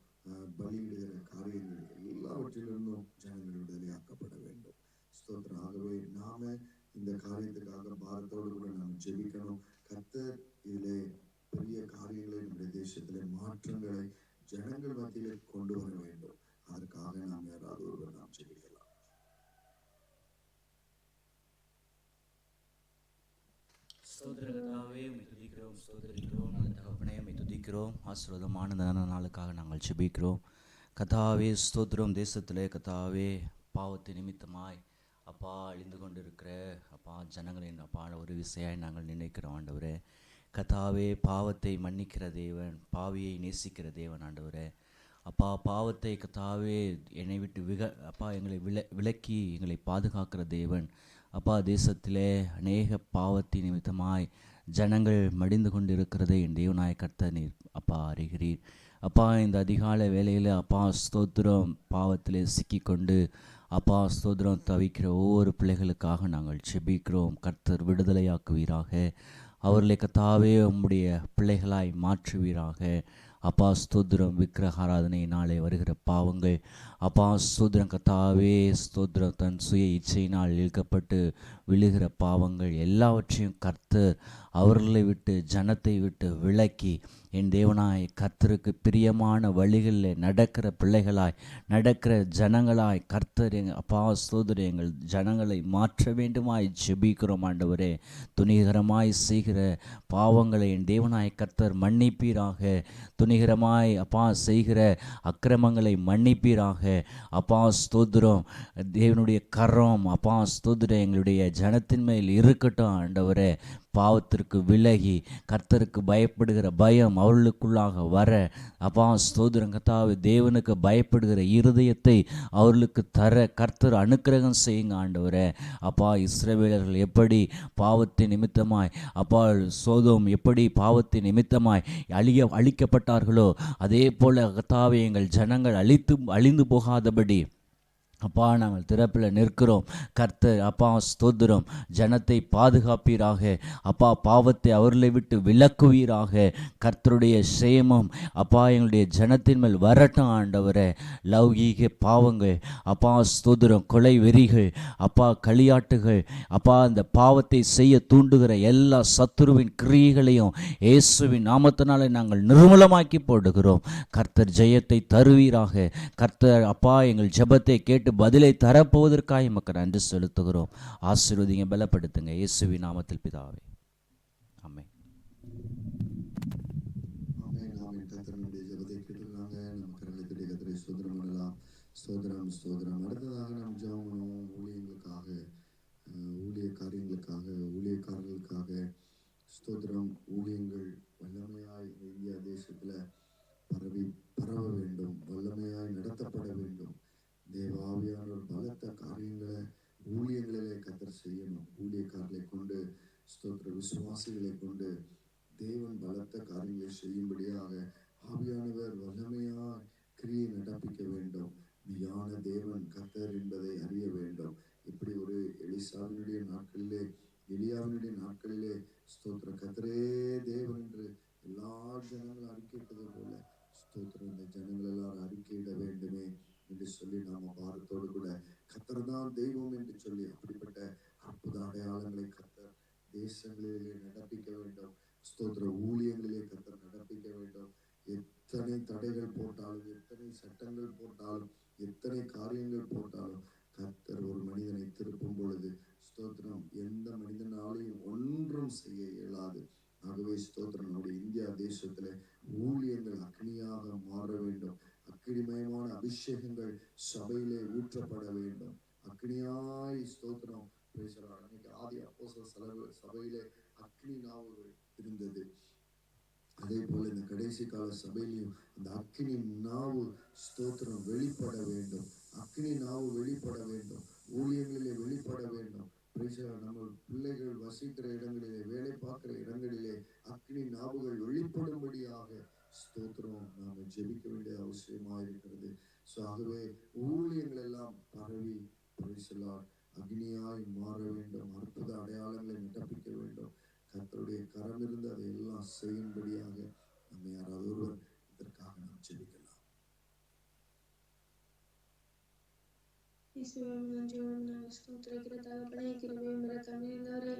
பலியிடுகிற காரியங்கள் எல்லாவற்றிலிருந்தும் ஜனங்கள் விடுதலையாக்கப்பட வேண்டும். ஸ்தோத்திரம். ஆகவே நாம இந்த காரியத்துக்காக பாரத்தோடு கூட நாம் ஜெபிக்கணும். கர்த்தர் இதிலே பெரிய காரியங்களை நம்முடைய தேசத்திலே மாற்றங்களை ஜனங்கள் மத்தியிலே கொண்டு வர வேண்டும். அதற்காக நாம் ஸ்தோத்திரகத்தாவே உம்மை துதிக்கிறோம், ஸ்தோத்திரிக்கிறோம். நல்ல தகப்பனே உம்மை துதிக்கிறோம். ஆசீர்வாதமான இந்த நாளுக்காக நாங்கள் ஜெபிக்கிறோம். கத்தாவே ஸ்தோத்திரம். தேசத்திலே கத்தாவே பாவத்தை நிமித்தமாய் அப்பா அழிந்து கொண்டிருக்கிற அப்பா ஜனங்களின் அப்பா ஒரு விசையாய் நாங்கள் நினைக்கிறோம் ஆண்டவரே. கத்தாவே பாவத்தை மன்னிக்கிற தேவன், பாவியை நேசிக்கிற தேவன் ஆண்டவரே. அப்பா பாவத்தை கத்தாவே என்னை விட்டு அப்பா எங்களை விலக்கி எங்களை பாதுகாக்கிற தேவன். அப்பா தேசத்திலே அநேக பாவத்தின் நிமித்தமாய் ஜனங்கள் மடிந்து கொண்டிருக்கிறதை என் தேவனாய கர்த்தர் நீர் அப்பா அறிகிறீர். அப்பா இந்த அதிகாலை வேளையில் அப்பா ஸ்தோத்திரம் பாவத்திலே சிக்கிக்கொண்டு அப்பா ஸ்தோத்திரம் தவிக்கிற ஒவ்வொரு பிள்ளைகளுக்காக நாங்கள் செபிக்கிறோம். கர்த்தர் விடுதலையாக்குவீராக, அவர்களை கத்தாவே உம்முடைய பிள்ளைகளாய் மாற்றுவீராக. அப்பா ஸ்தோத்திரம் விக்கிரக ஆராதனையினாலே வருகிற பாவங்கள் அப்பா ஸ்தோத்திரம் கத்தாவே ஸ்தோத்திரம் தன் சுய இச்சையினால் இழுக்கப்பட்டு விழுகிற பாவங்கள் எல்லாவற்றையும் கர்த்தர் அவர்களை விட்டு ஜனத்தை விட்டு விலக்கி என் தேவனாய் கர்த்தருக்கு பிரியமான வழிகளில் நடக்கிற பிள்ளைகளாய் நடக்கிற ஜனங்களாய் கர்த்தர் அப்பா ஸ்தோத்திரம் எங்கள் ஜனங்களை மாற்ற வேண்டுமாய் ஜெபிக்கிறோம் ஆண்டவரே. துணிகரமாய் செய்கிற பாவங்களை என் தேவனாய் கர்த்தர் மன்னிப்பீராக. துணிகரமாய் அப்பா செய்கிற அக்கிரமங்களை மன்னிப்பீராக. அப்பா ஸ்தோத்திரம் தேவனுடைய கரம் அப்பா ஸ்தோத்திரம் எங்களுடைய ஜனத்தின் மேல் இருக்கட்டும் ஆண்டவரே. பாவத்திற்கு விலகி கர்த்தருக்கு பயப்படுகிற பயம் அவர்களுக்குள்ளாக வர அப்பா ஸ்தோத்திரம் கர்த்தாவே தேவனுக்கு பயப்படுகிற இருதயத்தை அவர்களுக்கு தர கர்த்தர் அனுக்கிரகம் செய்யுங்க ஆண்டவரே. அப்பா இஸ்ரவேலர்கள் எப்படி பாவத்தின் நிமித்தமாய் அப்பா சோதோம் எப்படி பாவத்தின் நிமித்தமாய் அழிக்கப்பட்டார்களோ அதே போல கர்த்தாவே எங்கள் ஜனங்கள் அழிந்து போகாதபடி அப்பா நாங்கள் திறப்பில் நிற்கிறோம். கர்த்தர் அப்பா ஸ்தோத்திரம் ஜனத்தை பாதுகாப்பீராக. அப்பா பாவத்தை அவர்களை விட்டு விலக்குவீராக. கர்த்தருடைய சேமம் அப்பா எங்களுடைய ஜனத்தின் மேல் வரட்டும் ஆண்டவரே. லௌகீக பாவங்கள் அப்பா ஸ்தோத்திரம் கொலை வெறிகள் அப்பா களியாட்டுகள் அப்பா அந்த பாவத்தை செய்ய தூண்டுகிற எல்லா சத்துருவின் கிரியைகளையும் இயேசுவின் நாமத்தினாலே நாங்கள் நிர்மூலமாக்கி போடுகிறோம். கர்த்தர் ஜெயத்தை தருவீராக. கர்த்தர் அப்பா எங்கள் ஜெபத்தை கேட்டு பதிலை தரப்போவதற்காக மக்கள் நன்றி செலுத்துகிறோம். ஆசீர்வதிங்க, பலப்படுத்துங்க இயேசுவின் நாமத்தில் பிதாவே, ஆமென். கர்த்தருடைய ஜெபத்தை கேட்டிருக்காங்க. நம்ம கரங்களை தட்டி கர்த்தரை ஸ்தோத்திரம் பண்ணலாம். ஸ்தோத்திரம் ஸ்தோத்திரம். அடுத்ததாக நாம் ஜெபம் பண்ணுவோம். ஊழியங்களுக்காக, ஊழிய காரியங்களுக்காக, ஊழியக்காரர்களுக்காக ஸ்தோத்திரம். ஊழியங்கள் வல்லமையாய் இந்தியா தேசத்துல பரவ வேண்டும், வல்லமையாய் நடத்தப்பட வேண்டும். தேவாவியானவர் பலத்த காரியங்களை ஊழியங்களிலே கர்த்தர் செய்யணும். ஊழியக்காரர்களை கொண்டு ஸ்தோத்திர விசுவாசிகளை கொண்டு தேவன் பலத்த காரியங்களை செய்யும்படியாக ஆவியானவர் வல்லமையாய் கிரியை நடப்பிக்க வேண்டும். மெய்யான தேவன் கர்த்தர் என்பதை அறிய வேண்டும். இப்படி ஒரு எலிசாவினுடைய நாட்களிலே, எலியாவினுடைய நாட்களிலே ஸ்தோத்திர கர்த்தரே தேவன் என்று எல்லா ஜனங்களும் அறிக்கையிட்டது போல ஸ்தோத்திரம் இந்த ஜனங்கள் எல்லாரும் அறிக்கையிட வேண்டுமே என்று சொல்லி நாம பாரத்தோடு கூட கர்த்தர் தான் தெய்வம் என்று சொல்லி அப்படிப்பட்ட அற்புத அடையாளங்களை கர்த்தர் தேசங்களிலே நடப்பிக்க வேண்டும். ஸ்தோத்திர ஊழியங்களிலே கர்த்தர் நடப்பிக்க வேண்டும். எத்தனை தடைகள் போட்டாலும், எத்தனை சட்டங்கள் போட்டாலும், எத்தனை காரியங்கள் போட்டாலும் கர்த்தர் ஒரு மனிதனை திருப்பும் பொழுது ஸ்தோத்திரம் எந்த மனிதனாலையும் ஒன்றும் செய்ய இயலாது. ஆகவே ஸ்தோத்திரம் நம்முடைய இந்தியா தேசத்திலே ஊழியங்கள் அக்னியாக மாற வேண்டும். அக்கினிமயமான அபிஷேகங்கள் சபையிலே ஊற்றப்பட வேண்டும். அக்னியாய் ஸ்தோத்திரம் பேசுறார். அன்னைக்கு ஆதி அப்போஸ்தலர் சபையிலே அக்னி நாவுகள் இருந்தது. அதே போல இந்த கடைசி கால சபையிலையும் அந்த அக்னி நாவு ஸ்தோத்திரம் வெளிப்பட வேண்டும். அக்னி நாவு வெளிப்பட வேண்டும். ஊழியங்களிலே வெளிப்பட வேண்டும். நம்ம பிள்ளைகள் வசிக்கிற இடங்களிலே, வேலை பார்க்கிற இடங்களிலே அக்னி நாவுகள் வெளிப்படும்படியாக ஸ்தோத்திரம் நாம ஜெபிக்க வேண்டிய அவசியமா இருக்கிறது. ஆகவே ஊழியங்கள் எல்லாம் பரவி அக்னியாய் மாற வேண்டும். அற்புத அடையாளங்களை நடப்பிக்க வேண்டும். கர்த்தருடைய கரம் இருந்து அதை எல்லாம் செய்யும்படியாக நம்ம யாராவது ஒருவர் இதற்காக நாம் ஜெபிக்கலாம். இசுவே நன்றியோடு நாங்கள் ஸ்தோத்திரிக்கிற தகப்பனே, கிருபையும் இரக்கம் நிறைந்தவரே,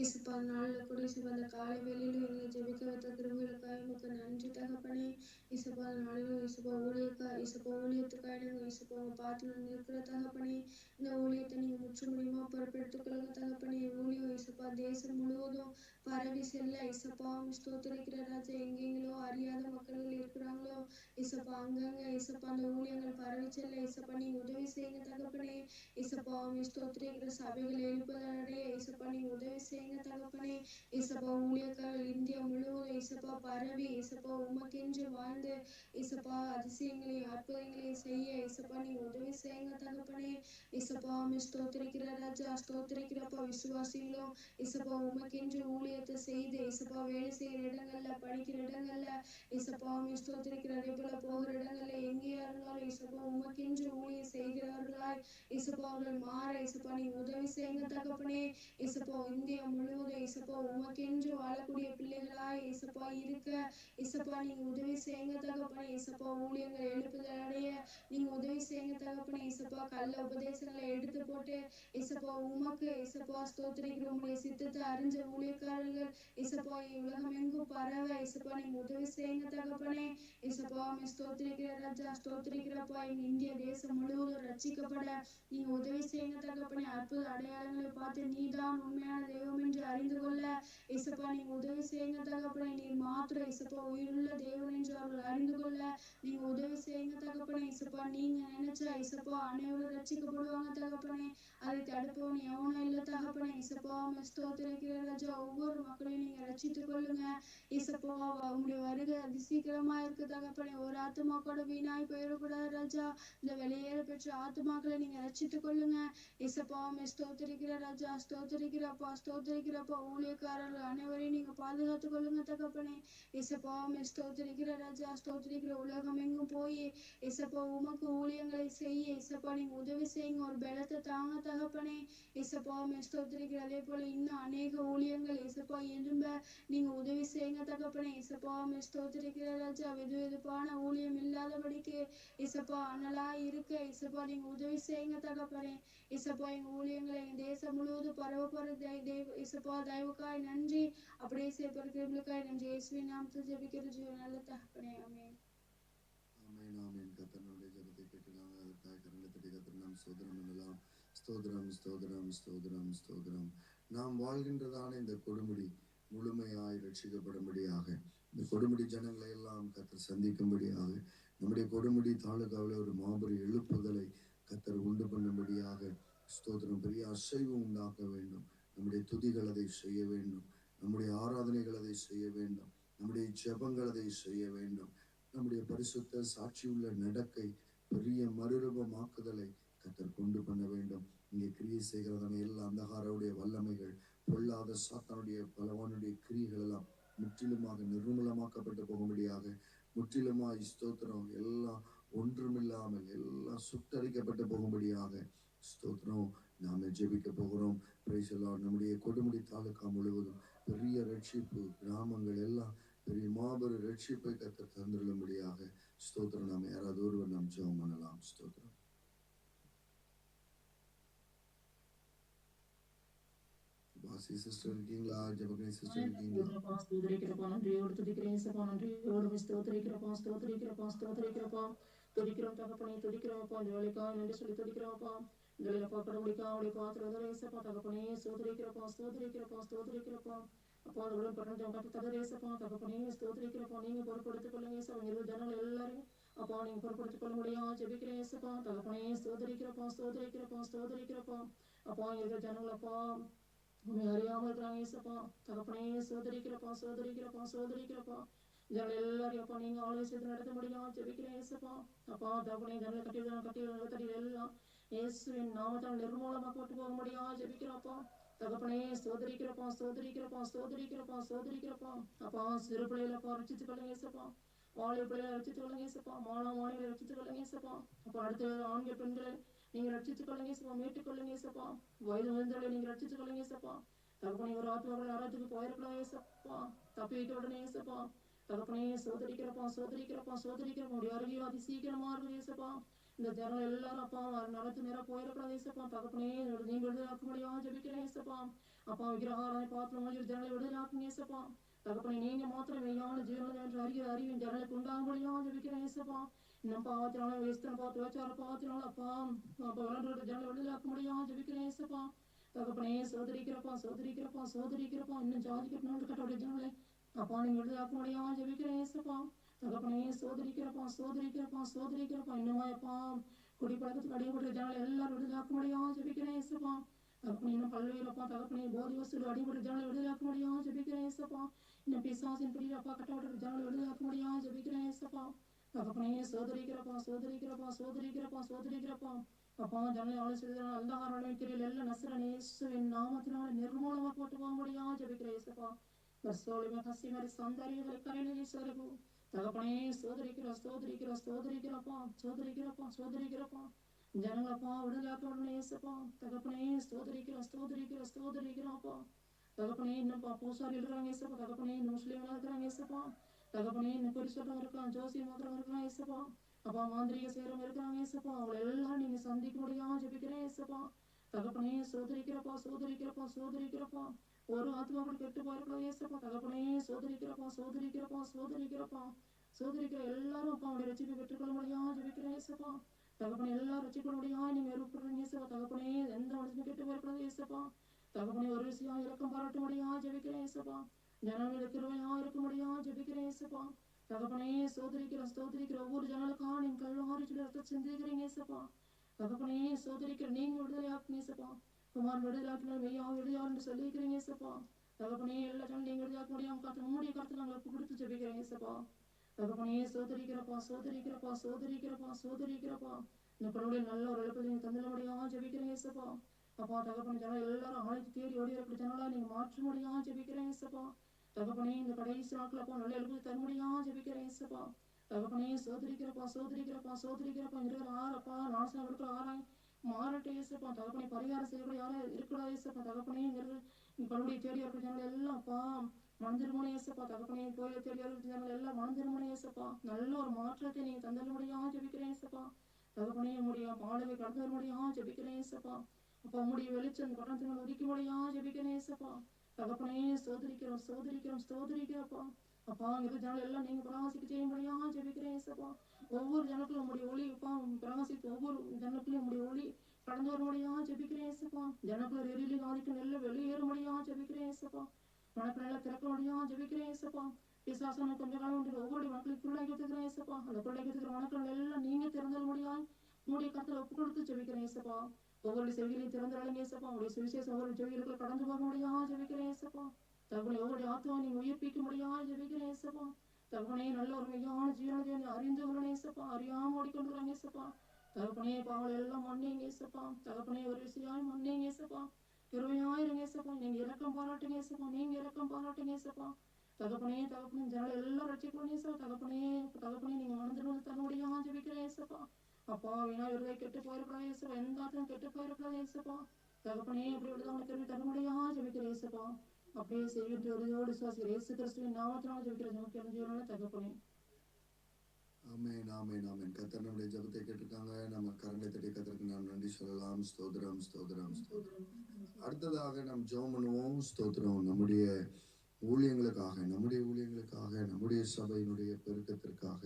இசுப்பா நாளில் கூட இசுப்பா அந்த காலை வேளையிலும் எங்களை ஜெபிக்க வைத்த கிருபைகளுக்காக உமக்கு நன்றி தகப்பனே. இசுப்பா நாளிலும் இசுப்பா ஊழியத்துக்காக நாங்கள் இசுப்பா உங்க பாத்துல இருக்கிற தகப்பனே, இந்த ஊழியத்தை நீங்க முற்றுமுடியுமா பொறுப்பெடுத்துக் கொள்ளுங்க தகப்பனே. ஊழியம் இசுப்பா தேசம் முழுவதும் பரவி செல்ல இசப்பா ஸ்தோத்திரிக்கிற ராஜா, எங்கெங்களோ அறியாத மக்கள்கள் இருக்கிறாங்களோ இசப்பா அங்கங்க இசப்பா அந்த ஊழியங்கள் பரவி செல்ல இசப்பா நீங்க உதவி செய்யுங்க தகப்பனே. இசப்பா ஸ்தோத்திரிக்கிற சபைகள் எழுப்புதடைய இசப்பா நீங்க உதவி செய்யுங்க தகப்பனே. இசப்பா ஊழியக்காரர்கள் இந்தியா முழுவதும் இசப்பா பரவி இசப்பா உமக்கென்று வாழ்ந்து இசப்பா அதிசயங்களையும் அற்புதங்களையும் செய்ய இசப்பா நீங்க உதவி செய்யுங்க தகப்பனே. இசப்பா ஸ்தோத்திரிக்கிற ராஜா, ஸ்தோத்திரிக்கிறப்பா விசுவாசிகளும் இசப்பா உமக்கென்று ஊழியத்தை செய்து இசப்பா வேலை செய்கிற இடங்கள்ல, படிக்கிற இடங்கள்ல இசப்பா ஸ்தோத்திரிக்கிற அதே போல போகிற இடங்கள்ல எங்கேயா இருந்தாலும் இசப்பா உமக்கென்று ஊழியம் செய்கிறவர்களாய் இசப்பா அவர்கள் மாற இசப்பா நீங்க உதவி செய்யுங்க தகப்பனே. இசப்பா இந்தியா முழுவதும் இசப்பா உமக்கென்று வாழக்கூடிய பிள்ளைகளாய் இசப்பா இருக்க இசப்பா நீங்க உதவி செய்யுங்க தகப்பனே. இசப்பா ஊழியங்கள் எழுப்புதல் அடைய நீங்க உதவி செய்யுங்க தகப்பனே. இசப்பா கள்ள உபதேசங்களை எடுத்து போட்டு இசப்பா உமக்கு இசப்பா ஸ்தோத்திரிக்கிற உங்களுடைய சித்தத்தை அறிஞ்ச ஊழியக்காரர்கள் இசப்பா உலகம் எங்கும் பரவ இசப்பா நீங்க உதவி செய்யுங்க தகப்பனே. இசப்பா ஸ்தோத்திரிக்கிற ராஜா, ஸ்தோத்திரிக்கிறப்பா எங்க இந்திய தேசம் முழுவதும் ரட்சிக்கப்பட நீங்க உதவி செய்யுங்க தகப்பனே. அற்புத அடையாளங்களை பார்த்து நீதான் உண்மையான தெய்வம் என்று அறிந்து கொள்ள இசப்பா நீங்க உதவி செய்யுங்க தகப்பனே. நீர் மாத்திரம் இசப்பா உயிருள்ள தேவன் என்று அவர்கள் அறிந்து கொள்ள நீங்க உதவி செய்யுங்க தகப்பனே. இசப்பா நீங்க நினைச்சா இசப்பா அனைவரும் ரட்சிக்கப்படுவாங்க தகப்பனே. அதை தடுப்பவன் எவனும் இல்லை தகப்பனே. இசப்பா ஸ்தோத்திரிக்கிற ராஜா, ஒவ்வொரு மக்களையும் நீங்க ரட்சித்துக் கொள்ளுங்க இசப்பா. உங்களுடைய வருகை அதி சீக்கிரமா இருக்கு தகப்பனே. ஒரு ஆத்துமா கூட வீணாய் போயிடக்கூடாது ராஜா. இந்த வெளியேற பெற்ற ஆத்துமாக்களை நீங்க ரட்சித்துக் கொள்ளுங்க இசப்பா. ஸ்தோத்திரிக்கிற ராஜா, ஸ்தோத்திரிக்கிறப்பா ஊழியக்காரர்கள் அனைவரையும் நீங்க பாதுகாத்துக் கொள்ளுங்க தகப்பனே. இசப்பா ஸ்தோத்திரிக்கிற ராஜா, ஸ்தோத்திரிக்கிற உலகம் எங்கும் போய் இசப்பா உமக்கு ஊழியங்களை செய்ய இசப்பா நீங்க உதவி செய்யுங்க. ஒரு பலத்தை தாங்க தகப்பனே. இசப்பா ஸ்தோத்திரிக்கிற அதே போல இன்னும் அநேக ஊழியங்கள் இசப்பா எழும்ப நீங்க உதவி செய்யுங்க தகப்பனே. இசப்பா ஸ்தோத்திரிக்கிற ராஜா, வெதுவெதுப்பான ஊழியம் இல்லாதபடிக்கு இசப்பா அனலா இருக்க இசப்பா நீங்க உதவி செய்யுங்க தகப்பனே. இசப்பா எங்க ஊழியங்களை எங்க தேசம் முழுவதும் பரவ இசப்பா தயவுக்காய் நன்றி. அப்படியே செய்யப்படுகிறவர்களுக்காய் நன்றி. இயேசுவின் நாமத்தில் ஜெபிக்கிற ஜீவ நல்ல தகப்பனே, ஆமென். ஆமென், ஆமென். கர்த்தருடைய ஜெபத்தை கேட்கலாம். அதற்காக கரங்களை தட்டி கர்த்தர் நாம் ஸ்தோத்திரம் பண்ணலாம். ஸ்தோத்திரம், ஸ்தோத்திரம், ஸ்தோத்திரம், ஸ்தோத்திரம். நாம் வாழ்கின்றதான இந்த கொடுமுடி முழுமையாய் ரட்சிக்கப்படும்படியாக, இந்த கொடுமுடி ஜனங்களை எல்லாம் கர்த்தர் சந்திக்கும்படியாக, நம்முடைய கொடுமுடி தாலுகாவில் ஒரு மாபெரும் எழுப்புதலை கர்த்தர் உண்டு பண்ணும்படியாக ஸ்தோத்திரம். பெரிய அசைவு உண்டாக்க வேண்டும். நம்முடைய துதிகள் அதை செய்ய வேண்டும். நம்முடைய ஆராதனைகள் அதை செய்ய வேண்டும். நம்முடைய ஜெபங்கள் அதை செய்ய வேண்டும். நம்முடைய பரிசுத்த சாட்சியுள்ள நடக்கை பெரிய மறுரூபமாக்குதலை கர்த்தர் கொண்டு பண்ண வேண்டும். இங்கே கிரியை செய்கிறதான எல்லா அந்தகாரவுடைய வல்லமைகள், பொல்லாத சாத்தானுடைய பலவானுடைய கிரியைகள் எல்லாம் முற்றிலுமாக நிர்மூலமாக்கப்பட்டு போகும்படியாக, முற்றிலுமாய் ஸ்தோத்திரம் எல்லாம் ஒன்றுமில்லாமல் எல்லாம் சுட்டரிக்கப்பட்டு போகும்படியாக ஸ்தோத்திரம் நாம ஜெபிக்க போகிறோம். Praise the Lord. நம்முடைய கொடுமுடி தாலுகா முழுவதும் பெரிய ரட்சிப்பு, கிராமங்கள் எல்லாம் பெரிய மாபெரும் ரட்சிப்பை கர்த்தர் தந்துள்ளபடியாக ஸ்தோத்திரம். நாம் யாராவது ஒருவர் நாம் ஜெபம் பண்ணலாம். ஸ்தோத்திரம். வாசி சிஸ்டர் இருக்கீங்களா? ஜெபகணி சிஸ்டர் இருக்கீங்களா? ஸ்தோத்திரிக்கிறப்பா, நன்றியோடு துதிக்கிறேன் இயேசுப்பா. நன்றியோடு ஸ்தோத்திரிக்கிறப்பா, ஸ்தோத்திரிக்கிறப்பா, ஸ்தோத்திரிக்கிறப்பா. துதிக்கிறோம் தகப்பனே, துதிக்கிறோம்ப்பா. இந்த வேலைக்காக நன்றி சொல்லி துதிக்கிறோம்ப்பா. இந்த வேலைப்பா கடவுளிக்கா அவளை பாத்துறதோ இயேசுப்பா தகப்பனே. ஸ்தோத்திரிக்கிறப்பா, ஸ்தோத்திரிக்கிறப்பா, ஸ்தோத்திரிக்கிறப்பா. அப்பா அவர்களும் பட்டணத்தை காத்து தகரேசப்பா தகப்பனே. ஸ்தோத்திரிக்கிறப்பா. நீங்க பொறுப்படுத்திக் கொள்ளுங்க இயேசுப்பா. இருபது ஜனங்கள் எல்லாரையும் அப்பா நீங்க பொறுப்படுத்திக் கொள்ள முடியும் ஜெபிக்கிறேன் இயேசுப்பா தகப்பனே. ஸ்தோத்திரிக்கிறப்பா, ஸ்தோத்திரிக்கிறப்பா, ஸ்தோத்திரிக்கிறப்பா. அப்பா இருக்கிற ஜனங்களப்பா உண்மை அறியாமல் இருக்கிறாங்க இயேசுப்பா தகப்பனே. சோதரிக்கிறப்பா, சோதரிக்கிறப்பா, சோதரிக்கிறப்பா. ஜனங்கள் எல்லாரையும் அப்பா நீங்க ஆலோசித்து நடத்த முடியும் ஜெபிக்கிறேன் இயேசுப்பா. அப்பா தகப்பனே, ஜனங்களை கட்டி எல்லாம் இயேசுவின் நாமத்தால் நிர்மூலமாக்கப்பட்டு போக முடியும் ஜெபிக்கிறப்பா தகப்பனே. சோதரிக்கிறப்பா, சோதரிக்கிறப்பா, சோதரிக்கிறப்பா, சோதரிக்கிறப்பா. அப்பா சிறு பிள்ளைகளப்பா ரட்சித்துக் கொள்ளுங்க இயேசுப்பா. வாழை பிள்ளைகளை ரட்சித்துக் கொள்ளுங்க இயேசுப்பா. மாணவிகளை ரட்சித்துக் கொள்ளுங்க இயேசுப்பா. அப்பா அடுத்த ஆண்கள் பெண்களை நீங்க ரட்சித்துக் கொள்ளுங்க இயேசுப்பா. மீட்டுக் கொள்ளுங்க இயேசுப்பா. வயது முதிர்ந்தவர்களை நீங்க ரட்சித்துக் கொள்ளுங்க இயேசுப்பா தகப்பனே. ஒரு ஆத்மாக்கள் ஆராய்ச்சிக்கு போயிருக்கலாம் இயேசுப்பா. தப்பி வைக்க உடனே இயேசுப்பா தகப்பனே. சோதரிக்கிறப்பா, சோதரிக்கிறப்பா, சோதரிக்கிறப்பா. உடைய அருகில் அதி சீக்கிரமா இருக்கு இயேசுப்பா. இந்த ஜனம் எல்லாரும் அப்பா நடத்து நேரம் போயிடக்கூடாது ஏசப்பா தகப்பனே நீங்க விடுதலாக்க முடியும் ஜெபிக்கிறேன் ஏசப்பா அப்பா விக்கிரகாரனை பார்த்து ஜனங்களை விடுதலாக்குங்க ஏசப்பா தகப்பனே நீங்க மாத்திரம் மெய்யான ஜீவனம் என்று அறிவின் ஜனங்களுக்கு உண்டாக முடியும் ஜெபிக்கிறேன் ஏசப்பா இன்னும் பாவத்தினாலும் வேஸ்தனை பார்த்து வச்சார பாவத்தினாலும் அப்பா விளையாண்டு ஜனங்களை விடுதலாக்க முடியும் ஜெபிக்கிறேன் ஏசப்பா தகப்பனே சோதரிக்கிறப்பா இன்னும் ஜாதி கட்டினாலும் கட்டோடைய ஜனங்களை அப்பா நீங்க விடுதலாக்க முடியும் ஜெபிக்கிறேன் ஏசப்பா தகப்பனே சோதரிக்கிறப்பா இன்னுமா அப்பா குடிப்பழக்கத்துக்கு அடிபடுற ஜனங்களை எல்லாரும் விடுதலாக்க முடியும் ஜெபிக்கிறேன் ஏசப்பா தகப்பனே இன்னும் பல்வேறுப்பா தகப்பனே போதி வசூல் அடிபடுற ஜனங்களை விடுதலாக்க முடியும் ஜெபிக்கிறேன் ஏசப்பா இன்னும் பிசாசின் பிடியில் அப்பா கட்டப்பட்ட ஜனங்களை விடுதலாக்க முடியும் ஜெபிக்கிறேன் ஏசப்பா தகப்பனே சோதரிக்கிறப்பா அப்பா ஜனங்களை ஆலோசனை அந்த ஆரோக்கியம் தெரியல எல்லாம் நசரனேசுவின் நாமத்தினால நிர்மூலமா போட்டு போக முடியும் ஜெபிக்கிறேன் ஏசப்பா பர்சோலிம கசிமரி சந்தரிகளை கரையிலே சரகு தகப்பனே சோதரிக்கிறப்பா ஜனங்களப்பா விடுதலாக்க உடனே ஏசப்பா தகப்பனே ஸ்தோதரிக்கிறப்பா தகப்பனே இன்னப்பா பூசாரி இருக்கிறாங்க ஏசப்பா தகப்பனே இந்த முஸ்லீம்களா இருக்கிறாங்க ஏசப்பா தகப்பனே இன்னும் குறிச்சோட்டம் இருக்கான் ஜோசி மாத்திரம் இருக்கிறான் ஏசப்பா அப்பா மாந்திரிக சேரம் இருக்கிறாங்க ஏசப்பா அவளை எல்லாம் நீங்க சந்திக்க முடியும் ஜெபிக்கிறேன் ஏசப்பா தகப்பனே சோதரிக்கிறப்பா ஒரு ஆத்மா கூட கெட்டு போயிருக்கலாம் ஏசப்பா தகப்பனே சோதரிக்கிற எல்லாரும் அப்பா அவருடைய ரட்சிப்பை பெற்றுக்கொள்ள முடியும் ஜெபிக்கிறேன் ஏசப்பா தகப்பனே எல்லாரும் ரட்சிக்கொள்ள முடியும் நீங்க விருப்பப்படுறீங்க ஏசப்பா தகப்பனே எந்த மனுஷனும் கெட்டு போயிருக்கூடாது ஏசப்பா தகப்பனே ஒரு விஷயம் இறக்கம் பாராட்ட முடியும் ஜெபிக்கிறேன் ஏசப்பா ஜனங்களுக்கு கிருபையா இருக்க முடியும் ஜெபிக்கிறேன் ஏசப்பா தகப்பனே ஸ்தோத்திரிக்கிற ஒவ்வொரு ஜனங்களுக்காக நீங்க கல்வாரி ரத்த சிந்திக்கிறீங்க ஏசப்பா தகப்பனே ஸ்தோத்திரிக்கிற நீங்க விடுதலையாக்குங்க ஏசப்பா குமார் விடுதலாக்கினால் மெய்யா விடுதலையா என்று சொல்லிக்கிறீங்க ஏசப்பா தகப்பனே எல்லா ஜனம் நீங்க விடுதலாக்க முடியாம காத்து உங்களுடைய கருத்துல நாங்கள் ஒப்பு கொடுத்து ஜெபிக்கிறேன் ஏசப்பா தகப்பனே சோதரிக்கிறப்பா இந்த கடவுளை நல்ல ஒரு எழுப்பதை நீங்க தந்துட முடியும் ஜெபிக்கிறேன் ஏசப்பா அப்பா தகப்பனே ஜனம் எல்லாரும் ஆணைக்கு தேடி ஓடி இருக்கிற ஜனங்களா நீங்க மாற்ற முடியும் ஜெபிக்கிறேன் ஏசப்பா தகப்பனே இந்த கடைசி நாட்கள் அப்பா நல்ல எழுப்பதை தர முடியும் ஜெபிக்கிறேன் ஏசப்பா தகப்பனே சோதரிக்கிறப்பா இருக்கிற ஆறப்பா நாசனம் இருக்கிற ஆறாய் மாறட்ட ஏசப்பா தகப்பனே பரிகாரம் செய்யக்கூடிய யாரா இருக்கிறா ஏசப்பா தகப்பனே கடவுளை தேடி இருக்கிற ஜனங்கள் எல்லாம் அப்பா மனதிருமணி ஏசப்பா தகப்பனே கோயிலை தேடி இருக்கிற ஜனங்கள் எல்லாம் மனதிருமணி ஏசப்பா நல்ல ஒரு மாற்றத்தை நீங்க தந்துட முடியும் ஜெபிக்கிறேன் ஏசப்பா தகப்பனே முடியும் பாடலை கடந்து வர முடியும் ஜெபிக்கிறேன் ஏசப்பா அப்பா முடிய வெளிச்சம் அந்த பட்டணத்தினால் ஒதுக்க முடியும் ஜெபிக்கிறேன் ஏசப்பா தகப்பனே ஸ்தோத்திரிக்கிறப்பா அப்பா இருக்கிற ஜனங்கள் எல்லாம் நீங்க பிரகாசிக்க செய்ய முடியும் ஜெபிக்கிறேன் ஏசப்பா ஒவ்வொரு ஜனங்களும் உங்களுடைய ஒளி அப்பா பிரகாசித்து ஒவ்வொரு ஜனங்களும் உங்களுடைய ஒளி கடந்து வர முடியும் ஜெபிக்கிறேன் ஏசப்பா ஜனக்குள்ள எரியில ஆதிக்கம் எல்லாம் வெளியேற முடியும் ஜெபிக்கிறேன் ஏசப்பா மனக்கு நல்லா திறக்க முடியும் ஜெபிக்கிறேன் ஏசப்பா பிசாசன கொஞ்ச காலம் ஒன்று ஒவ்வொரு மக்களுக்கு பிள்ளைக்கு இருக்கிறேன் ஏசப்பா அந்த பிள்ளைக்கு இருக்கிற மனக்கள் எல்லாம் நீங்க திறந்துட முடியும் உங்களுடைய கருத்துல ஒப்பு கொடுத்து ஜெபிக்கிறேன் ஏசப்பா ஒவ்வொரு செவிகளையும் திறந்துடாங்க ஏசப்பா உங்களுடைய சுவிசேஷம் ஒவ்வொரு செவிகளுக்கு கடந்து போக முடியும் ஜெபிக்கிறேன் ஏசப்பா தகவலை ஒவ்வொரு ஆத்மா நீங்க உயிர்ப்பிக்க முடியும் ஜெபிக்கிறேன் ஏசப்பா தகவனே நல்ல ஒரு மெய்யான ஜீவனத்தை அறிந்து கொள்ளணும் ஏசப்பா அறியாம ஓடிக்கொண்டுறாங்க ஏசப்பா தகப்பனே பாவலை எல்லாம் மன்னிங்க ஏசப்பா தகப்பனே ஒரு விஷயம் மன்னிங்க ஏசப்பா கிருபையாயிருங்க ஏசப்பா நீங்க இரக்கம் பாராட்டுங்க ஏசப்பா தகப்பனே ஜனங்கள் எல்லாம் ரட்சிக்கணும் ஏசப்பா தகப்பனே நீங்க மனதில் தர முடியும் ஜெபிக்கிறேன் ஏசப்பா அப்பா வீணா விருதை கெட்டு போயிருக்கலாம் ஏசப்பா எந்த ஆத்திரம் கெட்டு போயிருக்கலாம் ஏசப்பா தகப்பனே அப்படி விடுதவங்களை திரும்பி தர முடியும் ஜெபிக்கிறேன் ஏசப்பா அப்படியே செய்கின்ற ஒரு விசுவாசிகள் இயேசு கிறிஸ்துவின் நாமத்தினால் ஜெபிக்கிற நமக்கு ஜீவனான தகப்பனே ஆமென் ஆமென் ஆமென். கர்த்தர் நம்முடைய ஜெபத்தை கேட்டிருக்காங்க. நம்ம கரங்களை தட்டி கர்த்தருக்கு நாம் நன்றி சொல்லலாம். ஸ்தோத்திரம் ஸ்தோத்திரம் ஸ்தோத்திரம். அடுத்ததாக நாம் ஜெபம் பண்ணுவோம். ஸ்தோத்திரம். நம்முடைய ஊழியங்களுக்காக நம்முடைய சபையினுடைய பெருக்கத்திற்காக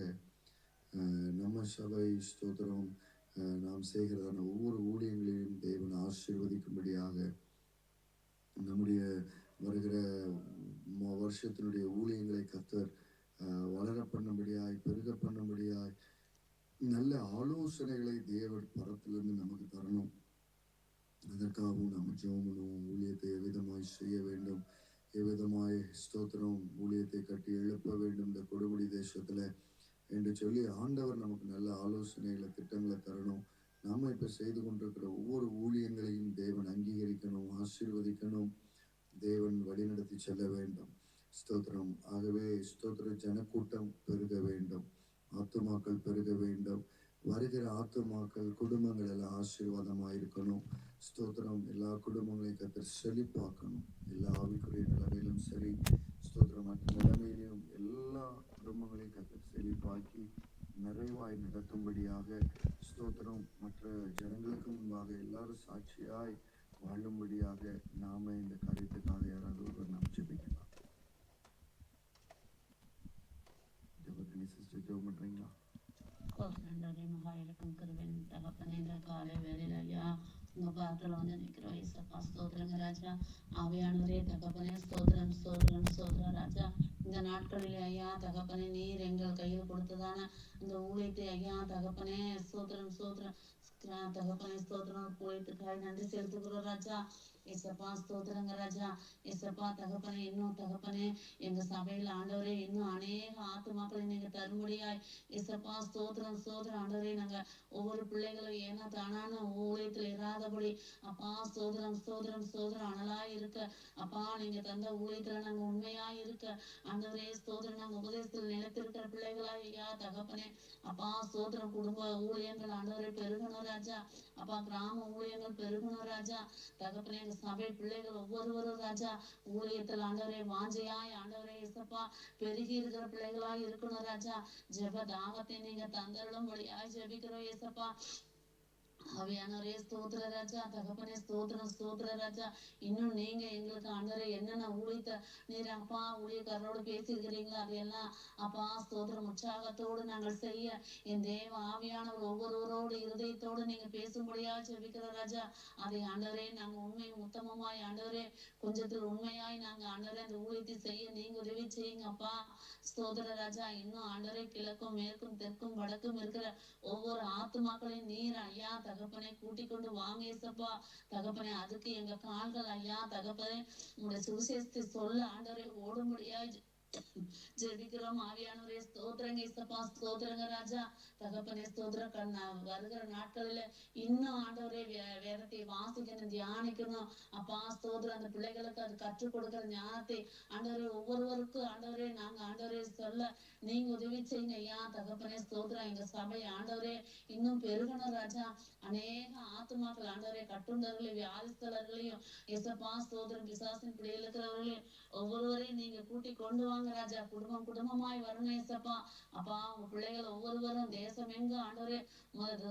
நம்ம சபை ஸ்தோத்திரம் நாம் செய்கிறதான ஒவ்வொரு ஊழியங்களையும் தேவன் ஆசீர்வதிக்கும்படியாக நம்முடைய வருகிற வருஷத்தினுடைய ஊழியங்களை கர்த்தர் வளர பண்ணும்படியாய் பெருக பண்ணும்படியாய் நல்ல ஆலோசனைகளை தேவன் பரத்திலிருந்து நமக்கு தரணும். அதற்காகவும் நம்ம ஜெபம் பண்ணுவோம். ஊழியத்தை எவ்விதமாய் செய்ய வேண்டும், எவ்விதமாய் ஸ்தோத்திரம் ஊழியத்தை கட்டி எழுப்ப வேண்டும் இந்த கொடுமுடி தேசத்துல என்று சொல்லி ஆண்டவர் நமக்கு நல்ல ஆலோசனைகளை திட்டங்களை தரணும். நாம இப்ப செய்து கொண்டிருக்கிற ஒவ்வொரு ஊழியங்களையும் தேவன் அங்கீகரிக்கணும், ஆசீர்வதிக்கணும், தேவன் வழிநடத்தி செல்ல வேண்டும். ஸ்தோத்திரம். ஆகவே ஸ்தோத்திர ஜனக்கூட்டம் பெருக வேண்டும், ஆத்துமாக்கள் பெருக வேண்டும். வருகிற ஆத்துமாக்கள் குடும்பங்கள் எல்லாம் ஆசீர்வாதமாயிருக்கணும். ஸ்தோத்திரம். எல்லா குடும்பங்களையும் கர்த்தர் செழிப்பாக்கணும். எல்லா ஆவிக்குரிய நிலைமையிலும் சரி, ஸ்தோத்திரம் மற்ற நிலைமையிலும் எல்லா குடும்பங்களையும் கர்த்தர் செழிப்பாக்கி நிறைவாய் நடத்தும்படியாக ஸ்தோத்திரம். மற்ற ஜனங்களுக்கு முன்பாக எல்லாரும் சாட்சியாய் வாழும்படியாக நாம இந்த காரியத்துக்காக யாராவது ஒருவர் நாம் ஜெபிக்கலாம். ஜெபத்தினி சிஸ்டர் ஜெபம் பண்றீங்களா? ஆண்டவரே மகா இறக்கம் கிருபையின் தகப்பனே, இந்த காலை வேளையில ஐயா உங்க பாதத்துல வந்து நிக்கிறோம். ஏசப்பா ஸ்தோத்திரங்க ராஜா. ஆவியானவரே தகப்பனே ஸ்தோத்திரம் ஸ்தோத்திரம் ஸ்தோத்திரம் ராஜா. இந்த நாட்களில் ஐயா தகப்பனே நீர் எங்கள் கையில் கொடுத்ததான இந்த ஊழியத்தை ஐயா தகப்பனே ஸ்தோத்திரம் ஸ்தோத்திரம் தகப்பனே ஸ்தோத்திரம் ஊழியத்துக்காக நன்றி செலுத்துகிறோம் ராஜா. ஏசப்பா ஸ்தோத்திரங்க ராஜா. ஏசப்பா தகப்பனே இன்னும் தகப்பனே எங்க சபையில ஆண்டவரே இன்னும் அநேக ஆத்துமாக்களை நீங்க தரும்படியாய் ஏசப்பா ஸ்தோத்திரம் ஸ்தோத்திரம் ஆண்டவரே. நாங்க ஒவ்வொரு பிள்ளைகளும் ஏன்னா தானான ஊழியத்துல இராதபடி அப்பா ஸ்தோத்திரம் ஸ்தோத்திரம் ஸ்தோத்திரம் அனலாய் இருக்க அப்பா நீங்க தந்த ஊழியத்துல நாங்க உண்மையாய் இருக்க ஆண்டவரே ஸ்தோத்திரம் நாங்க உபதேசத்தில் நிலைத்திருக்கிற பிள்ளைகளா ஐயா தகப்பனே அப்பா ஸ்தோத்திரம் குடும்ப ஊழியங்கள் ஆண்டவரே பெருகணும் ராஜா. அப்பா கிராம ஊழியங்கள் பெருகணும் ராஜா. தகப்பனே எங்க சபை பிள்ளைகள் ஒவ்வொருவரும் ராஜா ஊழியத்தில் ஆண்டவரே வாஞ்சையாய் ஆண்டவரே இசப்பா பெருகி இருக்கிற பிள்ளைகளாய் இருக்கணும் ராஜா. ஜெப தாகத்தை நீங்க தந்தருளும்படியாய் ஜெபிக்கிறோம் ஏசப்பா. ஆவியானவரே ஸ்தோத்திர ராஜா. தகப்பனே ஸ்தோத்திரம் ஸ்தோத்திர ராஜா. இன்னும் நீங்க எங்களுக்கு ஆண்டவரே என்னென்ன ஊழியத்தை நீர் அப்பா ஊழியக்காரரோடு பேசியிருக்கிறீங்களோ அதையெல்லாம் அப்பா ஸ்தோத்திரம் உற்சாகத்தோடு நாங்கள் செய்ய என் தேவ ஆவியானவர் ஒவ்வொருவரோடு இருதயத்தோடு நீங்க பேசும்படியா ஜெபிக்கிற ராஜா. அதை ஆண்டவரே நாங்க உண்மை உத்தமமாய் ஆண்டவரே கொஞ்சத்தில் உண்மையாய் நாங்க ஆண்டவரே அந்த ஊழியத்தை செய்ய நீங்க உதவி செய்யுங்க அப்பா ஸ்தோத்திர ராஜா. இன்னும் ஆண்டவரே கிழக்கும் மேற்கும் தெற்கும் வடக்கும் இருக்கிற ஒவ்வொரு ஆத்துமாக்களையும் நீர் ஐயா தகப்பனை கூட்டிக் கொண்டு வாங்க ஏசப்பா தகப்பனே. அதுக்கு எங்க கால்கள் ஐயா தகப்பனே உங்களுடைய சுவிசேஷத்தை சொல்ல ஆண்டவரே ஓடும்படியா ஜெபிக்கிறோம். ஆவியானவரே ஸ்தோத்திரங்க ஏசப்பா ஸ்தோத்திரங்க ராஜா. தகப்பனே ஸ்தோத்திரம் வருகிற நாட்களில இன்னும் ஆண்டவரே வேதத்தை வாசிக்கணும் தியானிக்கணும் அப்பா ஸ்தோத்திரம். அந்த பிள்ளைகளுக்கு அது கற்றுக் கொடுக்கிற ஞானத்தை ஆண்டவரே ஒவ்வொருவருக்கும் ஆண்டவரே நாங்க ஆண்டவரே சொல்ல நீங்க உதவி செய்யுங்க ஐயா தகப்பனே ஸ்தோத்திரம். எங்க சபை ஆண்டவரே இன்னும் பெருகணும் ராஜா. அநேக ஆத்துமாக்கள் ஆண்டவரே கட்டுண்டவர்களையும் வியாதிஸ்தலர்களையும் எசப்பா ஸ்தோத்திரம் பிசாசின் பிள்ளைகள் இருக்கிறவர்களையும் ஒவ்வொருவரையும் நீங்க கூட்டி கொண்டு வாங்க ராஜா. குடும்பம் குடும்பமாய் வரணும் ஏசப்பா. அப்பா உங்க பிள்ளைகள் ஒவ்வொருவரும் தேசம் எங்க ஆண்டவரே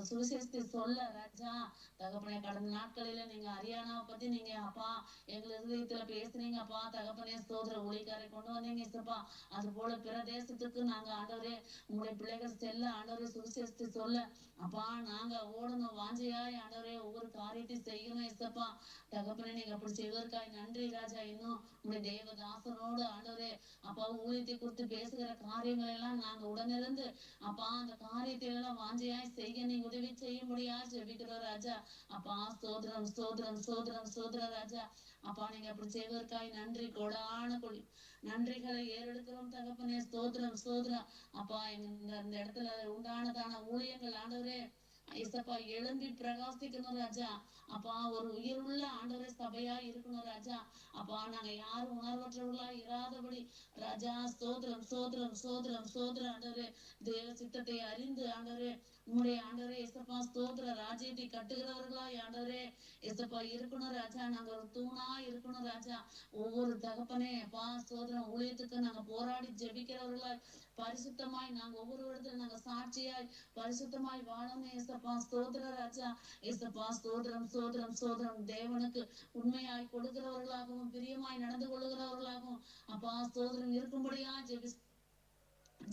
சுவிசேஷத்தை சொல்ல ராஜா தகப்பனே. கடந்த நாட்களில நீங்க ஹரியானாவை பத்தி நீங்க அப்பா எங்க இருதயத்துல பேசுனீங்க அப்பா தகப்பனே ஸ்தோத்திர ஊழியக்காரை கொண்டு வந்தீங்க ஏசப்பா. அது போல பிற தேசத்துக்கு நாங்க ஆண்டவரே உங்களுடைய பிள்ளைகள் செல்ல ஆண்டவரே சுவிசேஷத்தை சொல்ல அப்பா நாங்க ஓடணும் வாஞ்சையாய் ஆண்டவரே ஒவ்வொரு காரியத்தையும் செய்யணும் ஏசப்பா தகப்பனே. நீங்க அப்படி செய்வதற்காக நன்றி ராஜா. இன்னும் உங்களுடைய தேவதாசனோடு ஆண்டவரே அப்பா ஊழியத்தை குறித்து பேசுகிற காரியங்கள் எல்லாம் நாங்க உடனிருந்து அப்பா அந்த காரியத்தை எல்லாம் வாஞ்சையாய் செய்ய நீங்க உதவி செய்யும்படியா ஜெபிக்கிறோம் ராஜா. அப்பா ஸ்தோத்திரம் ஸ்தோத்திரம் ஸ்தோத்திரம் ஸ்தோத்திர ராஜா. அப்பா நீங்க அப்படி செய்வதற்காக நன்றி கொடான கொடி நன்றிகளை ஏறெடுக்கிறோம் தகப்பனே ஸ்தோத்திரம் ஸ்தோத்திரம். அப்பா இந்த இடத்துல உண்டானதான ஊழியங்கள் ஆண்டவரே ஏசப்பா எழும்பி பிரகாசிக்கணும் ராஜா. அப்பா ஒரு உயிருள்ள ஆண்டவரே சபையா இருக்கணும் ராஜா. அப்பா நாங்க யாரும் உணர்வற்றவர்களா இராதபடி ராஜா ஸ்தோத்திரம் ஸ்தோத்திரம் ஸ்தோத்திரம் ஸ்தோத்திரம் ஆண்டவரே. தேவ சித்தத்தை அறிந்து ஆண்டவரே உங்களுடைய ஆண்டவரே ஏசப்பா ஸ்தோத்திர ராஜ்யத்தை கட்டுகிறவர்களா ஆண்டவரே ஏசப்பா இருக்கணும் ராஜா. நாங்க ஒரு தூணா இருக்கணும் ராஜா. ஒவ்வொரு தகப்பனே அப்பா ஸ்தோத்திரம் ஊழியத்துக்கு நாங்க போராடி ஜெபிக்கிறவர்களா பரிசுத்தமாய் நாங்க ஒவ்வொரு இடத்துல நாங்க சாட்சியாய் பரிசுத்தமாய் வாழணும் ஏசப்பா ஸ்தோத்திர ராஜா. ஏசப்பா ஸ்தோத்திரம் ஸ்தோத்திரம் ஸ்தோத்திரம். தேவனுக்கு உண்மையாய் கொடுக்கிறவர்களாகவும் பிரியமாய் நடந்து கொள்ளுகிறவர்களாகவும் அப்பா ஸ்தோத்திரம் இருக்கும்படியா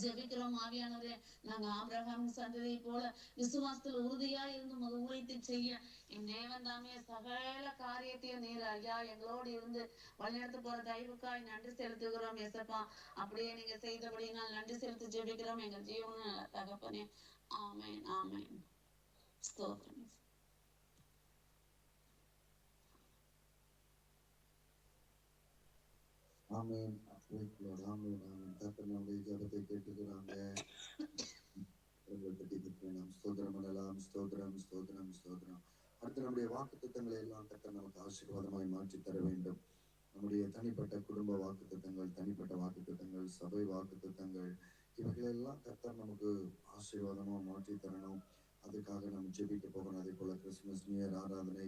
ஜெபிக்கிறோம் ஆவியானவரே. நாங்க ஆபிரகாம் சந்ததியை போல விசுவாசத்தில் உறுதியா இருந்து முக ஊழியத்தை செய்ய என் தேவன் தாமே சகல காரியத்தையும் நீர் ஐயா எங்களோடு இருந்து வழிநடத்த போற தயவுக்காய் நன்றி செலுத்துகிறோம் ஏசப்பா. அப்படியே நீங்க செய்தபடி நான் நன்றி செலுத்தி ஜெபிக்கிறோம் எங்கள் ஜீவன தகப்பனே. ஆமேன் ஆமேன் ஸ்தோத்திரம். ஆமென். ஆமென் ஆமென். கர்த்தர் நம்முடைய ஜெபத்தை கேட்டுக்கிறாங்க. நாம் ஸ்தோத்திரம் பண்ணலாம். ஸ்தோத்திரம் ஸ்தோத்திரம் ஸ்தோத்திரம். அடுத்து நம்முடைய வாக்குத்தத்தங்களை எல்லாம் கர்த்தர் நமக்கு ஆசீர்வாதமாய் மாற்றி தர வேண்டும். நம்முடைய தனிப்பட்ட குடும்ப வாக்குத்தத்தங்கள், தனிப்பட்ட வாக்குத்தத்தங்கள், சபை வாக்குத்தத்தங்கள் இவைகளெல்லாம் கர்த்தர் நமக்கு ஆசீர்வாதமா மாற்றி தரணும். அதுக்காக நம்ம ஜெபிக்க போகணும். அதே போல கிறிஸ்துமஸ் நியூ இயர் ஆராதனை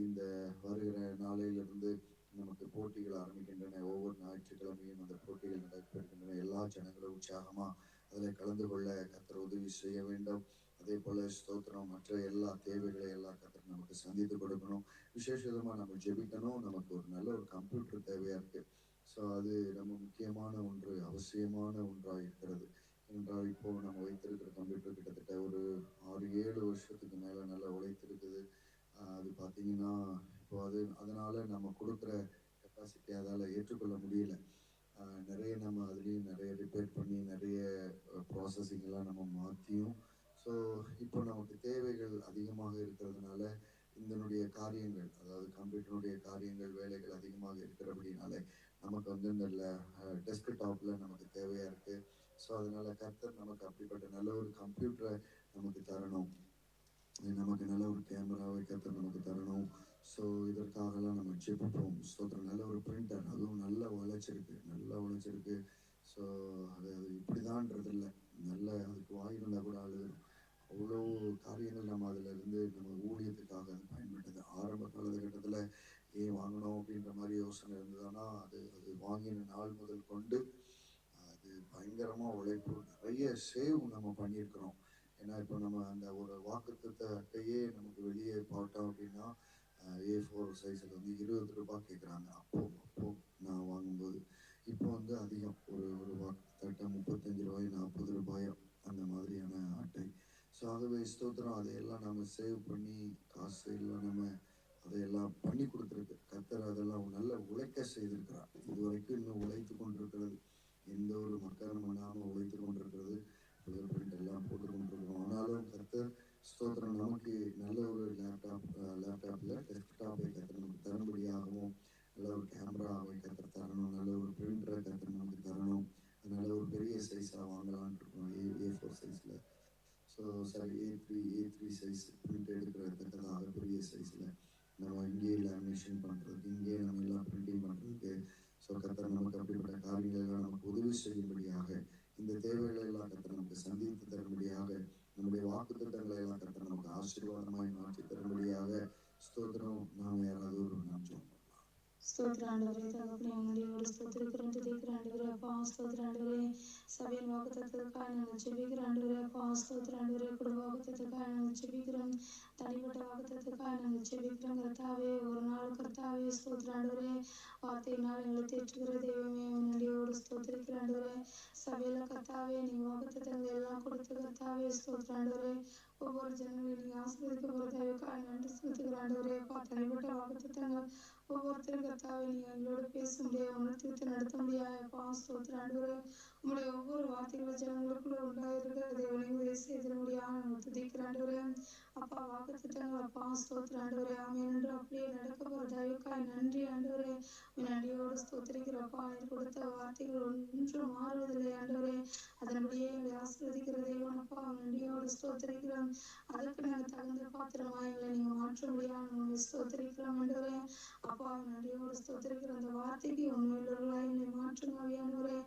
இந்த வருகிற நாளையிலிருந்து நமக்கு போட்டிகள் ஆரம்பிக்கின்றன. ஒவ்வொரு ஞாயிற்றுக்கிழமையும் அந்த போட்டிகள் நடைபெறுகின்றன. எல்லா ஜனங்களும் உற்சாகமா அதில் கலந்து கொள்ள கர்த்தர் உதவி செய்ய வேண்டும். அதே போல ஸ்தோத்திரம் மற்ற எல்லா தேவைகளை எல்லாம் கர்த்தர் நமக்கு சந்தித்து கொடுக்கணும். விசேஷமா நம்ம ஜெபிக்கணும். நமக்கு ஒரு நல்ல ஒரு கம்ப்யூட்டர் தேவையா இருக்கு. ஸோ அது நம்ம முக்கியமான ஒன்று, அவசியமான ஒன்றாக இருக்கிறது. என்றால் இப்போ நம்ம வைத்திருக்கிற கம்ப்யூட்டர் கிட்டத்தட்ட ஒரு 6-7 வருஷத்துக்கு மேலே நல்லா உழைத்திருக்குது. அது பார்த்தீங்கன்னா இப்போ அதனால நம்ம கொடுக்குற கெப்பாசிட்டி அதால் ஏற்றுக்கொள்ள முடியல. நிறைய நம்ம அதுலேயும் நிறைய ரிப்பேர் பண்ணி நிறைய ப்ராசஸிங் எல்லாம் நம்ம மாற்றியும், ஸோ இப்போ நமக்கு தேவைகள் அதிகமாக இருக்கிறதுனால இதனுடைய காரியங்கள், அதாவது கம்ப்யூட்டருடைய காரியங்கள் வேலைகள் அதிகமாக இருக்கிறபடினால நமக்கு இந்த டெஸ்க்டாப்பில் நமக்கு தேவையாக இருக்குது. ஸோ அதனால் கர்த்தர் நமக்கு அப்படிப்பட்ட நல்ல ஒரு கம்ப்யூட்டரை நமக்கு தரணும். நமக்கு நல்ல ஒரு கேமராவை கர்த்தர் நமக்கு தரணும். ஸோ இதற்காகலாம் நம்ம ஜெபிப்போம். ஸ்தோத்திரம். நல்ல ஒரு பிரிண்டர், அதுவும் நல்லா உழைச்சிருக்கு. ஸோ அது இப்படிதான்றது இல்லை, நல்ல அதுக்கு வாயிருந்தா கூட அழுகணும். அவ்வளோ காரியங்கள் நம்ம அதில் இருந்து நம்ம ஊழியத்துக்காக அது பயன்பட்டது. ஆரம்ப காலகட்டத்தில் ஏன் வாங்கணும் அப்படின்ற மாதிரி யோசனை இருந்ததுன்னா, அது வாங்கின நாள் முதல் கொண்டு அது பயங்கரமாக உழைப்பு, நிறைய சேவ் நம்ம பண்ணியிருக்கிறோம். ஏன்னா இப்போ நம்ம அந்த ஒரு வாக்குத்தத்த அட்டையே நமக்கு வெளியே பார்த்தோம் அப்படின்னா A4 சைஸில் 20 ரூபாய் கேட்குறாங்க. அப்போ நான் வாங்கும்போது இப்போ அதிகம், ஒரு வாக்குத்தத்த அட்டை 35 ரூபாய் 40 ரூபாயோ அந்த மாதிரியான அட்டை. ஸோ ஆகவே ஸ்தோத்திரம், அதையெல்லாம் நம்ம சேவ் பண்ணி காசு எல்லாம் நம்ம அதையெல்லாம் பண்ணி கொடுத்துருக்கு. கர்த்தர் அதெல்லாம் நல்ல உழைக்க செய்திருக்கிறார். இதுவரைக்கும் இன்னும் உழைத்து கொண்டிருக்கிறது, எந்த ஒரு மக்களும் பண்ணாமல் உழைத்து கொண்டிருக்கிறது. புதிய பிரிண்ட் எல்லாம் போட்டு கொண்டிருக்கிறோம். ஆனாலும் கர்த்தர் ஸ்தோத்திரம் நமக்கு நல்ல ஒரு லேப்டாப்பில் டெஸ்க்டாப்பை கர்த்தர் நமக்கு தரும்படியாகவும், நல்ல ஒரு கேமராவை கர்த்தர் தரணும், நல்ல ஒரு பிரிண்டரை கர்த்தர் நமக்கு தரணும். அதனால ஒரு பெரிய சைஸாக வாங்கலான் இருக்கோம், A4 சைஸில். So sorry A3 size print எடுக்கிறதுக்காக பெரிய சைஸில் நம்ம இங்கேயே லேமினேஷன் பண்ணுறதுக்கு, இங்கேயே நம்ம எல்லாம் பிரிண்டிங் பண்ணுறதுக்கு. ஸோ கர்த்தர் நமக்கு அப்படிப்பட்ட காரியங்களெல்லாம் நமக்கு உதவி செய்யும்படியாக, இந்த தேவைகளை எல்லாம் கர்த்தர் நமக்கு சந்தித்து தரும்படியாக, நம்முடைய வாக்குத்தத்தங்களை எல்லாம் கர்த்தர் நமக்கு ஆசீர்வாதமாய் மாற்றி தரும்படியாக ஸ்தோத்திரம். நாம் யாராவது ஒரு நாம் ஜெபம் பண்ணலாம். ஸ்தோத்திராண்டவரே, தகப்பனே, உம்முடைய ஸ்தோத்திரிக்கிறோம், துதிக்கிறாண்டவரே. அப்பா ஸ்தோத்திராண்டவரே, சபையின் வாக்குத்தத்தத்துக்காக நாங்கள் ஜெபிக்கிறாண்டவரே. அப்பா ஸ்தோத்திராண்டவரே, குடும்ப வாக்குத்தத்தத்துக்காக நாங்கள் ஜெபிக்கிறோம், தனிப்பட்ட வாக்குத்தத்தத்துக்காக நாங்கள் ஜெபிக்கிறோம். கர்த்தாவே, ஒரு நாள் கர்த்தாவே ஸ்தோத்திராண்டவரே, வார்த்தையினால் எங்களை தேற்றுகிற தெய்வமே, உன்னுடையோடு ஸ்தோத்திரிக்கிறாண்டவரே. சபையில கர்த்தாவே, நீங்க வாக்குத்தத்தங்கள் எல்லாம் கொடுத்து கர்த்தாவே ஸ்தோத்திராண்டவரே, ஒவ்வொரு ஜனங்களையும் நீங்க ஆசீர்வதிக்க போறதுக்காக நன்றி செலுத்துகிறாண்டவரே. அப்பா, தனிப்பட்ட வாக்குத்தத்தங்கள் ஒவ்வொருத்தரும் கர்த்தாவே நீங்க எங்களோட பேச முடியாது, உணர்த்தி நடத்த முடியாது. அப்பா ஸ்தோத்திராண்டவரே, உங்களுடைய ஒவ்வொரு வார்த்தைகள் ஜனங்களுக்குள்ள உண்டாயிருக்கிற தேவனை உதவி செய்திட முடியாது துதிக்கிறாண்டவரே. அப்பா, வாக்குத்தத்தங்கள் அப்பா ஸ்தோத்திராண்டவரே, ஆமென் என்று அப்படியே நடக்க போற தயவுக்காய் நன்றி ஆண்டவரே. நன்றியோடு ஸ்தோத்திரிக்கிறப்பா, நீர் கொடுத்த வார்த்தைகள் ஒன்றும் மாறுவதில்லை ஆண்டவரே. அதன்படியே எங்களை ஆசீர்வதிக்கிற தேவன் அப்பா, நன்றியோடு ஸ்தோத்திரிக்கிறோம். அதற்கு நாங்கள் தகுந்த பாத்திரமா எங்களை நீங்க மாற்ற முடியாது ஸ்தோத்திரிக்கிறோம் ஆண்டவரே. அப்பா, நன்றியோடு ஸ்தோத்திரிக்கிற அந்த வார்த்தைக்கு உண்மையுள்ளவர்களாய் எங்களை மாற்றுங்க ஆண்டவரே.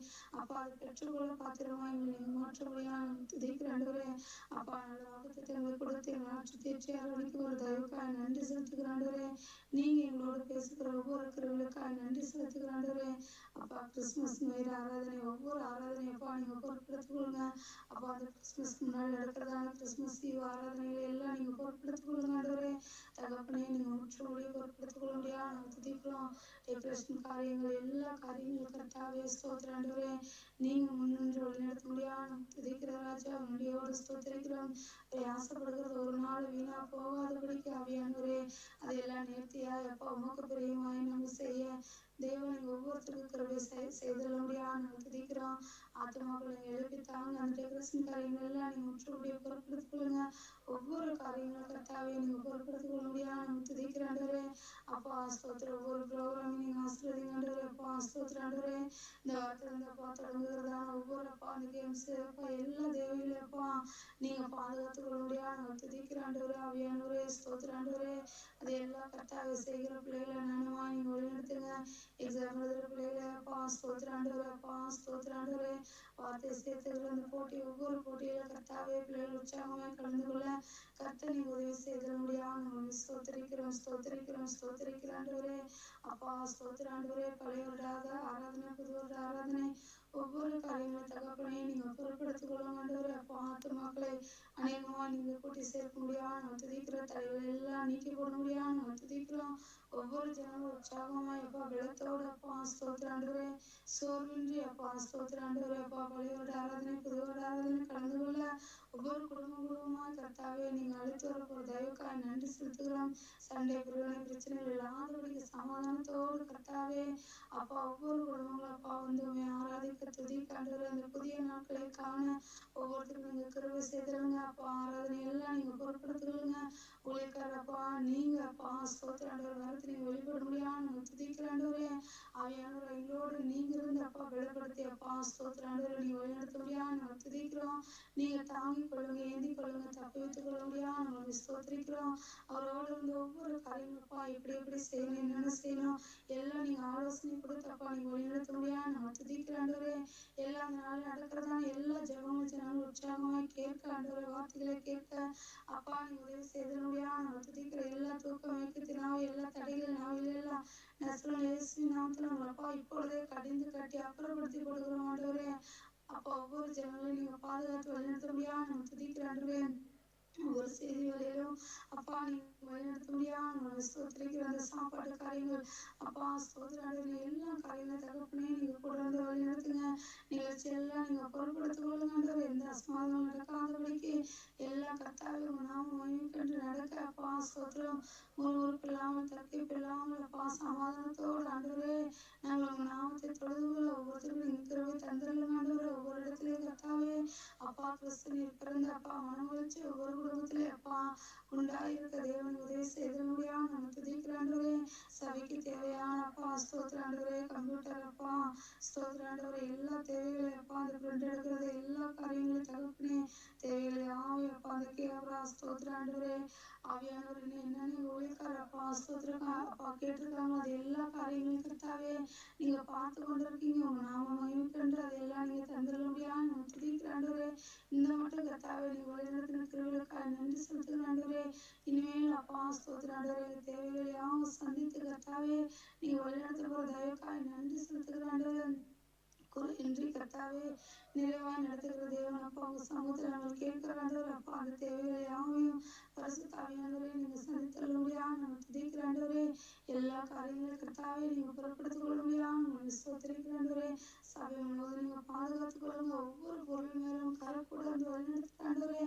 அப்பா, அதை பெற்றுக்கொள்ள பாத்திரமா எங்களை நீங்க மாற்ற முடியாது துதிக்கிற ஆண்டவரே. அப்பா, நல்ல வாக்குத்தத்தங்களை கொடுத்து எங்களை ஆட்சி தேற்றி அரவணைக்கு ஒரு தயவுக்காக நன்றி செலுத்துகிற ஆண்டவரே. நீங்க எங்களோடு பேசுகிற ஒவ்வொரு கிருபைகளுக்காக நன்றி செலுத்துகிற ஆண்டவரே. அப்பா, கிறிஸ்துமஸ் நியூ ஆராதனை, ஒவ்வொரு ஆராதனை அப்பா நீங்க பொறுப்பெடுத்துக் கொள்ளுங்க. அப்பா, அந்த கிறிஸ்துமஸ் முன்னாடி நடக்கிறதான கிறிஸ்துமஸ் ஈவ் ஆராதனைகளை எல்லாம் நீங்க பொறுப்பெடுத்துக் கொள்ளுங்க ஆண்டவரே. தகப்பனே, நீங்க முற்றுமுடிய பொறுப்பெடுத்துக் கொள்ள முடியாது நாங்கள் துதிக்கிறோம். டெக்கரேஷன் காரியங்கள், எல்லா காரியங்களும் கர்த்தாவே ஸ்தோத்திரம் ஆண்டவரே, நீங்க முன்னின்று வழிநடத்த முடியாது நாங்கள் துதிக்கிற ராஜா. நன்றியோடு ஸ்தோத்திரிக்கிறோம். ஆசைப்படுகிறது ஒரு நாள் வீணா போகாதபடிக்கு ஆவியானவரே, அதையெல்லாம் நேர்த்தியா எப்போ உமக்கு பிரியமாய் நம்ம செய்ய தேவனை ஒவ்வொருத்தருக்கும் கிருபை செய்தல முடியாது நாங்கள் துதிக்கிறோம். ஆத்மாக்களை எழுப்பித்தாங்க. அந்த டெக்கரேஷன் காரியங்கள் எல்லாம் நீங்க முற்றுமுடிய பொறுப்பெடுத்துக் கொள்ளுங்க. ஒவ்வொரு காரியங்களும் கர்த்தாவே நீங்க பொறுப்பெடுத்துக் கொள்ள முடியாது நாங்கள் துதிக்கிற ஆண்டவரே. அப்பா ஸ்தோத்திரம், ஒவ்வொரு ப்ரோக்ராமையும் நீங்க ஆசீர்வதிங்க ஆண்டவரே. அப்பா ஸ்தோத்திரம் ஆண்டவரே, இந்த வாரத்தில் இந்த அப்பா தொடங்குகிறதான ஒவ்வொரு அப்பா அந்த கேம்ஸ் அப்பா எல்லா தேவையிலும் அப்பா நீங்க பாதுகாத்துக் கொள்ள முடியாது நாங்கள் துதிக்கிற ஆண்டவரே. ஆவியானவரே ஸ்தோத்திரம் ஆண்டவரே, அது எல்லா கர்த்தாவை செய்கிற பிள்ளைகளை நானுமா நீங்க வழிநடத்துங்க. எக்ஸாம் எழுதுகிற பிள்ளைகளை அப்பா ஸ்தோத்திரம் ஆண்டவரே. அப்பா ஸ்தோத்திரம் ஆண்டவரே, வார்த்தை சேர்த்துக்கிற அந்த போட்டி, ஒவ்வொரு போட்டியில கர்த்தாவே பிள்ளைகள் உற்சாகமாக கலந்து கொள்ள கர்த்தர் நீங்க உதவி செய்திட முடியாது நாங்கள் ஸ்தோத்திரிக்கிறோம் ஸ்தோத்திரிக்கிறோம் ஸ்தோத்திரிக்கிறோம் ஆண்டவரே. அப்பா ஸ்தோத்திரம் ஆண்டவரே. பழைய வருடாத ஆராதனை புது வருட ஆராதனை ஒவ்வொரு காரியங்களும் தகப்பனே நீங்க பொறுப்படுத்திக் கொள்ளுங்க ஆண்டவரே. அப்பா ஆத்துமாக்களை அநேகமா நீங்க கூட்டி சேர்க்க முடியாது நாங்கள் துதிக்கிறோம். தலைவர்கள் எல்லாம் நீக்கி போட முடியாது நாங்கள் துதிக்கிறோம். ஒவ்வொரு ஜனமும் உற்சாகமாய் அப்பா பலத்தோடு அப்பா ஸ்தோத்திரம் ஆண்டவரே. சோர்வின்றி அப்பா ஸ்தோத்திரம் ஆண்டவரே. அப்பா பழைய வருட ஆராதனை புது வருட ஆராதனை கலந்து கொள்ள ஒவ்வொரு குடும்பமாய் கர்த்தாவே நீங்க அழைத்து வரப்போற தயவுக்காய் நன்றி செலுத்துகிறோம். சண்டை பிரச்சனைகள் இல்லாதபடிக்கு சமாதானத்தோடு கர்த்தாவே அப்பா ஒவ்வொரு குடும்பங்களும் அப்பா வந்து உண்மை ஆராதிக்க துதிக்க ஆண்டவரே. அந்த புதிய நாட்களை காண ஒவ்வொருத்தருக்கும் நீங்க கிருபை செய்திருங்க அப்பா. ஆராதனை எல்லாம் நீங்க பொறுப்படுத்துகளுங்க. ஊழியக்காரர் அப்பா நீங்க அப்பா ஸ்தோத்திரம் ஆண்டவரே. வரத்து நீங்க வெளிப்பட முடியாது நாங்கள் துதிக்கிற ஆண்டவரே. ஆவியானவர் எங்களோடு நீங்க இருந்து அப்பா வெளிப்படுத்தி அப்பா ஸ்தோத்திரம் ஆண்டவரே நீங்க வழிநடத்த முடியாது நாங்கள் துதிக்கிறோம். நீங்க தாங்கிக் கொள்ளுங்க ஏந்தி கொள்ளுங்க தப்பி வைத்துக் கொள்ள முடியாது நாங்கள் ஸ்தோத்திரிக்கிறோம். அவரோடு இருந்து ஒவ்வொரு காரியங்களப்பா எப்படி எப்படி செய்யணும் என்னென்ன செய்யணும் எல்லாம் நீங்க ஆலோசனை கொடுத்தப்பா நீங்க வழிநடத்த முடியாது நாங்கள் துதிக்கிற ஆண்டவரே. எல்லா நாளும் நடக்கிறதான எல்லா ஜெபங்களும் ஜனங்கள் உற்சாகமாய் கேட்க ஆண்டவரே. வார்த்தைகளை கேட்க அப்பா நீங்க உதவி செய்திட முடியாது நாங்கள் துதிக்கிற எல்லா தூக்கம் வைக்கத்தினாவே எல்லா தடைகள் நாவில் எல்லாம் நசுரன் இயேசுவின் நாமத்தில் நாங்கள் அப்பா இப்பொழுதே கடிந்து கட்டி அப்புறப்படுத்தி கொடுக்கிறோம் ஆண்டவரே. அப்பா ஒவ்வொரு ஜனங்களையும் நீங்க பாதுகாத்து வழிநடத்த முடியாது நாங்கள் துதிக்கிற ஆண்டவரே. ஒரு செய்தி வேலையிலும் அப்பா நீங்க வழிநடத்த முடியாது நாங்கள் ஸ்தோத்திரிக்கிற அந்த சாப்பாட்டு காரியங்கள் அப்பா ஸ்தோத்திரம் எல்லா காரியங்களும் தகப்பனே நீங்க கூட வந்து வழிநடத்துங்க. நிகழ்ச்சி எல்லாம் நீங்க பொருட்படுத்திக் கொள்ளுங்க ஆண்டவரே. எந்த அசம்பாவிதமும் நடக்காதபடிக்கு எல்லா கர்த்தாவே உங்க நாம மகிமைக்கென்று நடக்க அப்பா ஸ்தோத்திரம். முறுமுறுப்பு இல்லாமல் தர்க்கிப்பு இல்லாமல் அப்பா சமாதானத்தோடு ஆண்டவரே நாங்கள் உங்க நாமத்தை தொழுது கொள்ள ஒவ்வொருத்தருக்கும் நீங்க கிருபை தந்திரலும் ஆண்டவரே. ஒவ்வொரு இடத்துலயும் கர்த்தாவே அப்பா கிறிஸ்து நீர் பிறந்த அப்பா மனமகிழ்ச்சி ஒவ்வொரு குடும்பத்திலே அப்பா உண்டாயிருக்க தேவன் உதவி செய்திட முடியாது நாங்கள் துதிக்கிற ஆண்டவரே. சபைக்கு தேவையான அப்பா ஸ்தோத்திரம் ஆண்டவரே. கம்ப்யூட்டர் அப்பா ஸ்தோத்திரம் ஆண்டவரே. எல்லா தேவைகளையும் அப்பா அந்த பிரிண்ட் எடுக்கிறது எல்லா காரியங்களையும் தகப்பனே தேவைகளை ஆவி அப்பா அந்த கேமரா ஸ்தோத்திரம் ஆண்டவரே. ஆவியானவர் என்னென்ன ஊழியக்காரர் அப்பா ஸ்தோத்திரம் அப்பா கேட்டிருக்காங்களோ அது எல்லா காரியங்களையும் கர்த்தாவே நீங்க பார்த்து கொண்டிருக்கீங்க. உங்க நாம மகிமைக்கென்று அதெல்லாம் நீங்க தந்துட முடியாது நாங்கள் துதிக்கிற ஆண்டவரே. இந்த மட்டும் கர்த்தாவே நீங்க வழிநடத்தின கிருபைகளுக்காக நன்றி செலுத்துகிற ஆண்டவரே. இனிமேல் அப்பா ஸ்தோத்திரம் ஆண்டவரே எங்கள் தேவைகளை யாவும் சந்தித்து கர்த்தாவே நீங்க வழிநடத்த போற தயவுக்காக நன்றி செலுத்துகிற ஆண்டவரே. குறையின்றி கர்த்தாவே நிறைவாய் நடத்துகிற தேவன் அப்பா உங்க சமூகத்தில் நாங்கள் கேட்கிற ஆண்டவர் அப்பா அந்த தேவைகளை யாவையும் பரிசுத்த ஆவியானவரே நீங்க சந்தித்தள்ள முடியாது நாங்கள் துதிக்கிற ஆண்டவரே. எல்லா காரியங்களும் கர்த்தாவே நீங்க பொருட்படுத்திக் கொள்ள முடியாது நாங்கள் ஸ்தோத்திரிக்கிற ஆண்டவரே. சபை முழுவதும் நீங்க பாதுகாத்துக் கொள்ளுங்க. ஒவ்வொரு பொருள் மேலும் கரக்கூட வந்து வழிநடத்துகிற ஆண்டவரே.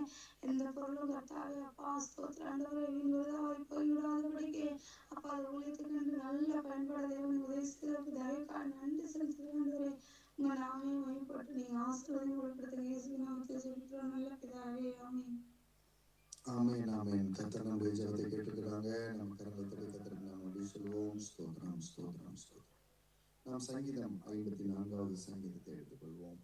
எந்த பொருளும் கர்த்தாவே அப்பா ஸ்தோத்திர ஆண்டவரே வீண்விரதமாய் போய்விடாதபடிக்கு அப்பா அது ஊழியத்துக்கு என்று நல்ல பயன்பட தேவன் உதவி செய்வதற்கு தயவுக்காக நன்றி செலுத்துகிற ஆண்டவரே. உங்க நாமே மகிமைப்பட்டு நீங்க ஆசீர்வாதம் கொடுப்படுத்துங்க. இயேசுவின் நாமத்தில் ஜெபிக்கிறோம் நல்ல பிதாவே ஆமென். ஆமென் ஆமென். கர்த்தர் நம்முடைய ஜெபத்தை கேட்டிருக்கிறாங்க. நம்ம கரங்களை தட்டி கர்த்தருக்கு நாம் நன்றி சொல்வோம். ஸ்தோத்திரம் ஸ்தோத்திரம் ஸ்தோத்திரம். நாம் சங்கீதம் 54வது சங்கீதத்தை எடுத்துக்கொள்வோம்.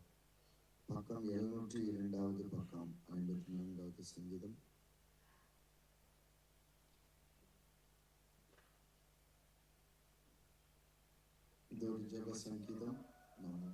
பக்கம் 702 பக்கம் 54வது சங்கீதம். இது ஒரு ஜெப சங்கீதம். நாம்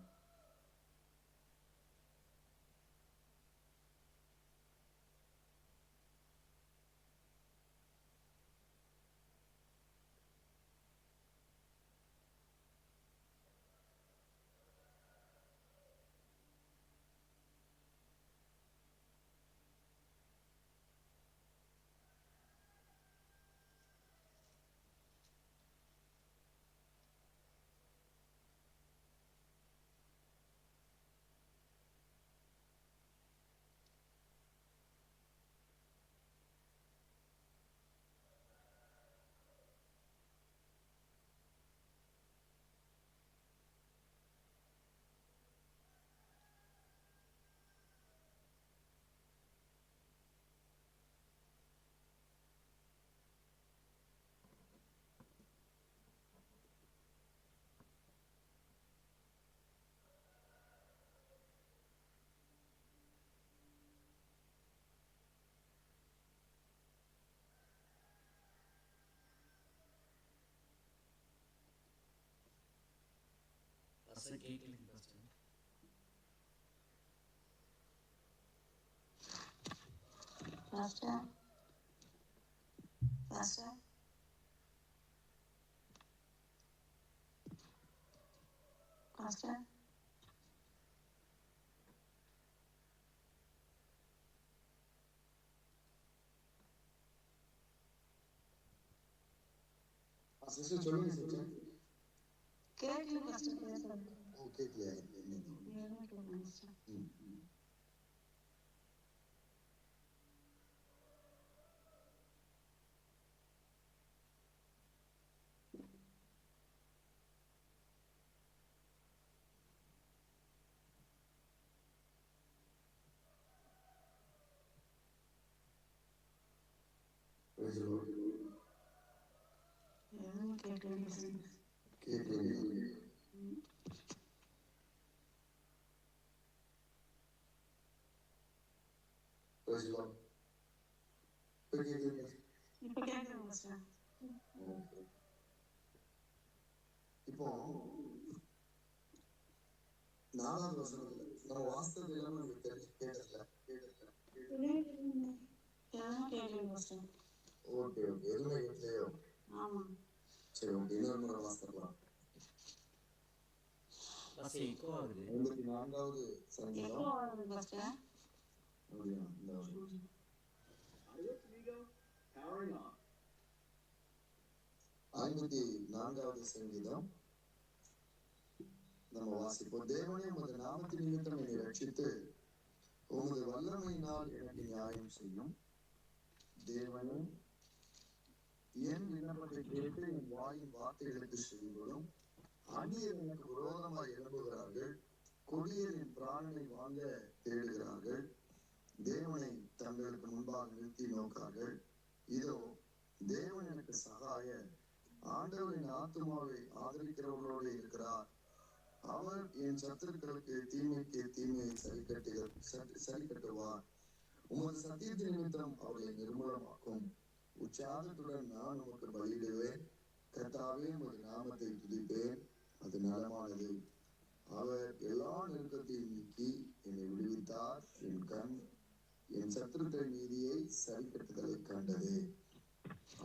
Pastor. Pastor. Pastor. சிஸ்டர் சொல்லுங்க சிஸ்டர். கேட்கல Pastor பேசுறது. கேட்கலையா? இப்போ 4வது வசனத்துல நம்ம வாஸ்தவம் இல்லாம நமக்கு கேட்டதில்ல. ஓகே எதுவுமே கேட்கலையோ? சரி ஓகே, இன்னொரு முறை வாசிக்கலாம். 54வது சங்கீதம் 54வது சங்கீதம் நம்ம வாசிப்போம். தேவனே, உமது நாமத்தின் நிமித்தம் என்னை ரட்சித்து உமது வல்லமையினால் எனக்கு நியாயம் செய்யும். தேவனே, என் விண்ணப்பத்தை கேட்டு என் வாயின் வார்த்தைகளுக்கு செவிகொடும். அந்நியர் எனக்கு விரோதமாய் எழும்புகிறார்கள், கொடியர் என் பிராணனை வாங்க தேடுகிறார்கள். தேவனை தங்களுக்கு முன்பாக நிறுத்தி நோக்கார்கள். இதோ தேவன் எனக்கு சகாய, ஆண்டவரின் ஆத்துமாவை ஆதரிக்கிறவர்களோடு இருக்கிறார். அவர் என் சத்துருக்களுக்கு தீமைக்கு தீமையை சரி கட்டுவார். உமது சத்தியத்தின் நிமித்தம் அவர்களை நிர்மூலமாக்கும். உற்சாகத்துடன் நான் உமக்கு பலியிடுவேன். கர்த்தாவே, உமது நாமத்தை துதிப்பேன், அது நலமானது. அவர் எல்லா நெருக்கத்தையும் நீக்கி என்னை விடுவித்தார். என் கண் என் சத்துருக்களின் நீதியை சரி கட்டுதலை கண்டது.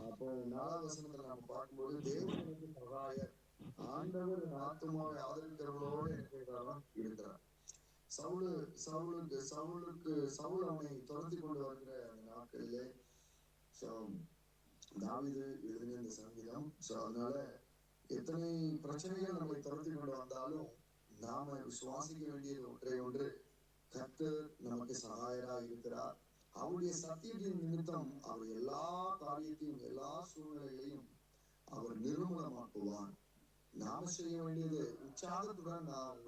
அப்போ 4வது வசனத்துல நம்ம பார்க்கும்போது தேவன் எனக்கு சகாயர், ஆண்டவர் என் ஆத்துமாவை ஆதரிக்கிறவர்களோடு எனக்கு இருக்கிறார். சவுல் அவனை துரத்தி கொண்டு வருகிற அந்த நாட்களிலே தாவீது எழுதின இந்த சங்கீதம். அதனால எத்தனை பிரச்சனைகள் நம்மை துரத்தி கொண்டு வந்தாலும் நாம விசுவாசிக்க வேண்டியது ஒன்று, கர்த்தர் நமக்கு சகாயராக இருக்கிறார். அவருடைய சத்தியத்தின் நிமித்தம் அவர் எல்லா காரியத்தையும் எல்லா சூழ்நிலைகளையும் அவர் நிர்மூலமாக்குவார். நாம செய்ய வேண்டியது உற்சாகத்துடன் நான்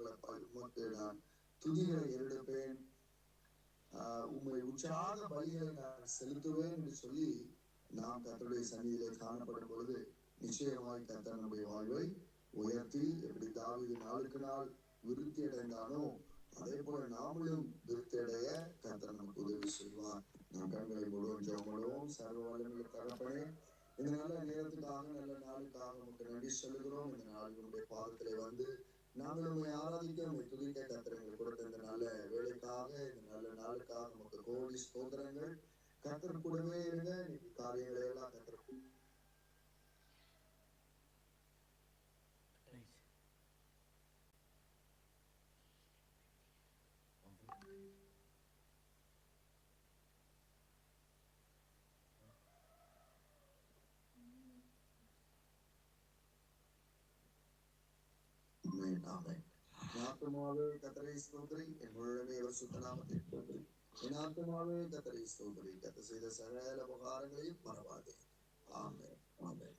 உமக்கு நான் துதிகளை எடுப்பேன், உம்மை உற்சாக பலிகளை நான் செலுத்துவேன் என்று சொல்லி நாம் கர்த்தருடைய சந்நிதியிலே காணப்படும் பொழுது நிச்சயமாய் கர்த்தர் நம்முடைய வாழ்வை உயர்த்தி, எப்படி தாவீது நாளுக்கு நாள் விருத்தி அடைந்தானோ அதே போல நாமளும் விருத்தி அடைய கர்த்தர் நமக்கு உதவி செய்வார். நாம் கண்களை மூடுவோம், ஜெபம் பண்ணுவோம். சர்வ வல்லமையுள்ள தகப்பனே, இந்த நல்ல நேரத்துக்காக நல்ல நாளுக்காக நமக்கு நன்றி சொல்லுகிறோம். இந்த நாள் உங்களுடைய பாதத்திலே வந்து நாங்கள் உண்மை ஆராதிக்க உண்மை துதிக்க கர்த்தர் எங்களுக்கு கொடுத்த இந்த நல்ல வேலைக்காக இந்த நல்ல நாளுக்காக நமக்கு கோடி ஸ்தோத்திரங்கள். கர்த்தர் கூடவே இருங்க. இன்னைக்கு காரியங்களை எல்லாம் கர்த்தர் ஆத்துமாவே கர்த்தரை ஸ்தோத்திரி, என் முழுமே பரிசுத்த நாமத்தை ஸ்தோத்திரி. என் ஆத்துமாவே கர்த்தரை ஸ்தோத்திரி, கர்த்தர் செய்த சகல உபகாரங்களையும் மறவாதே. ஆமென். ஆமென்.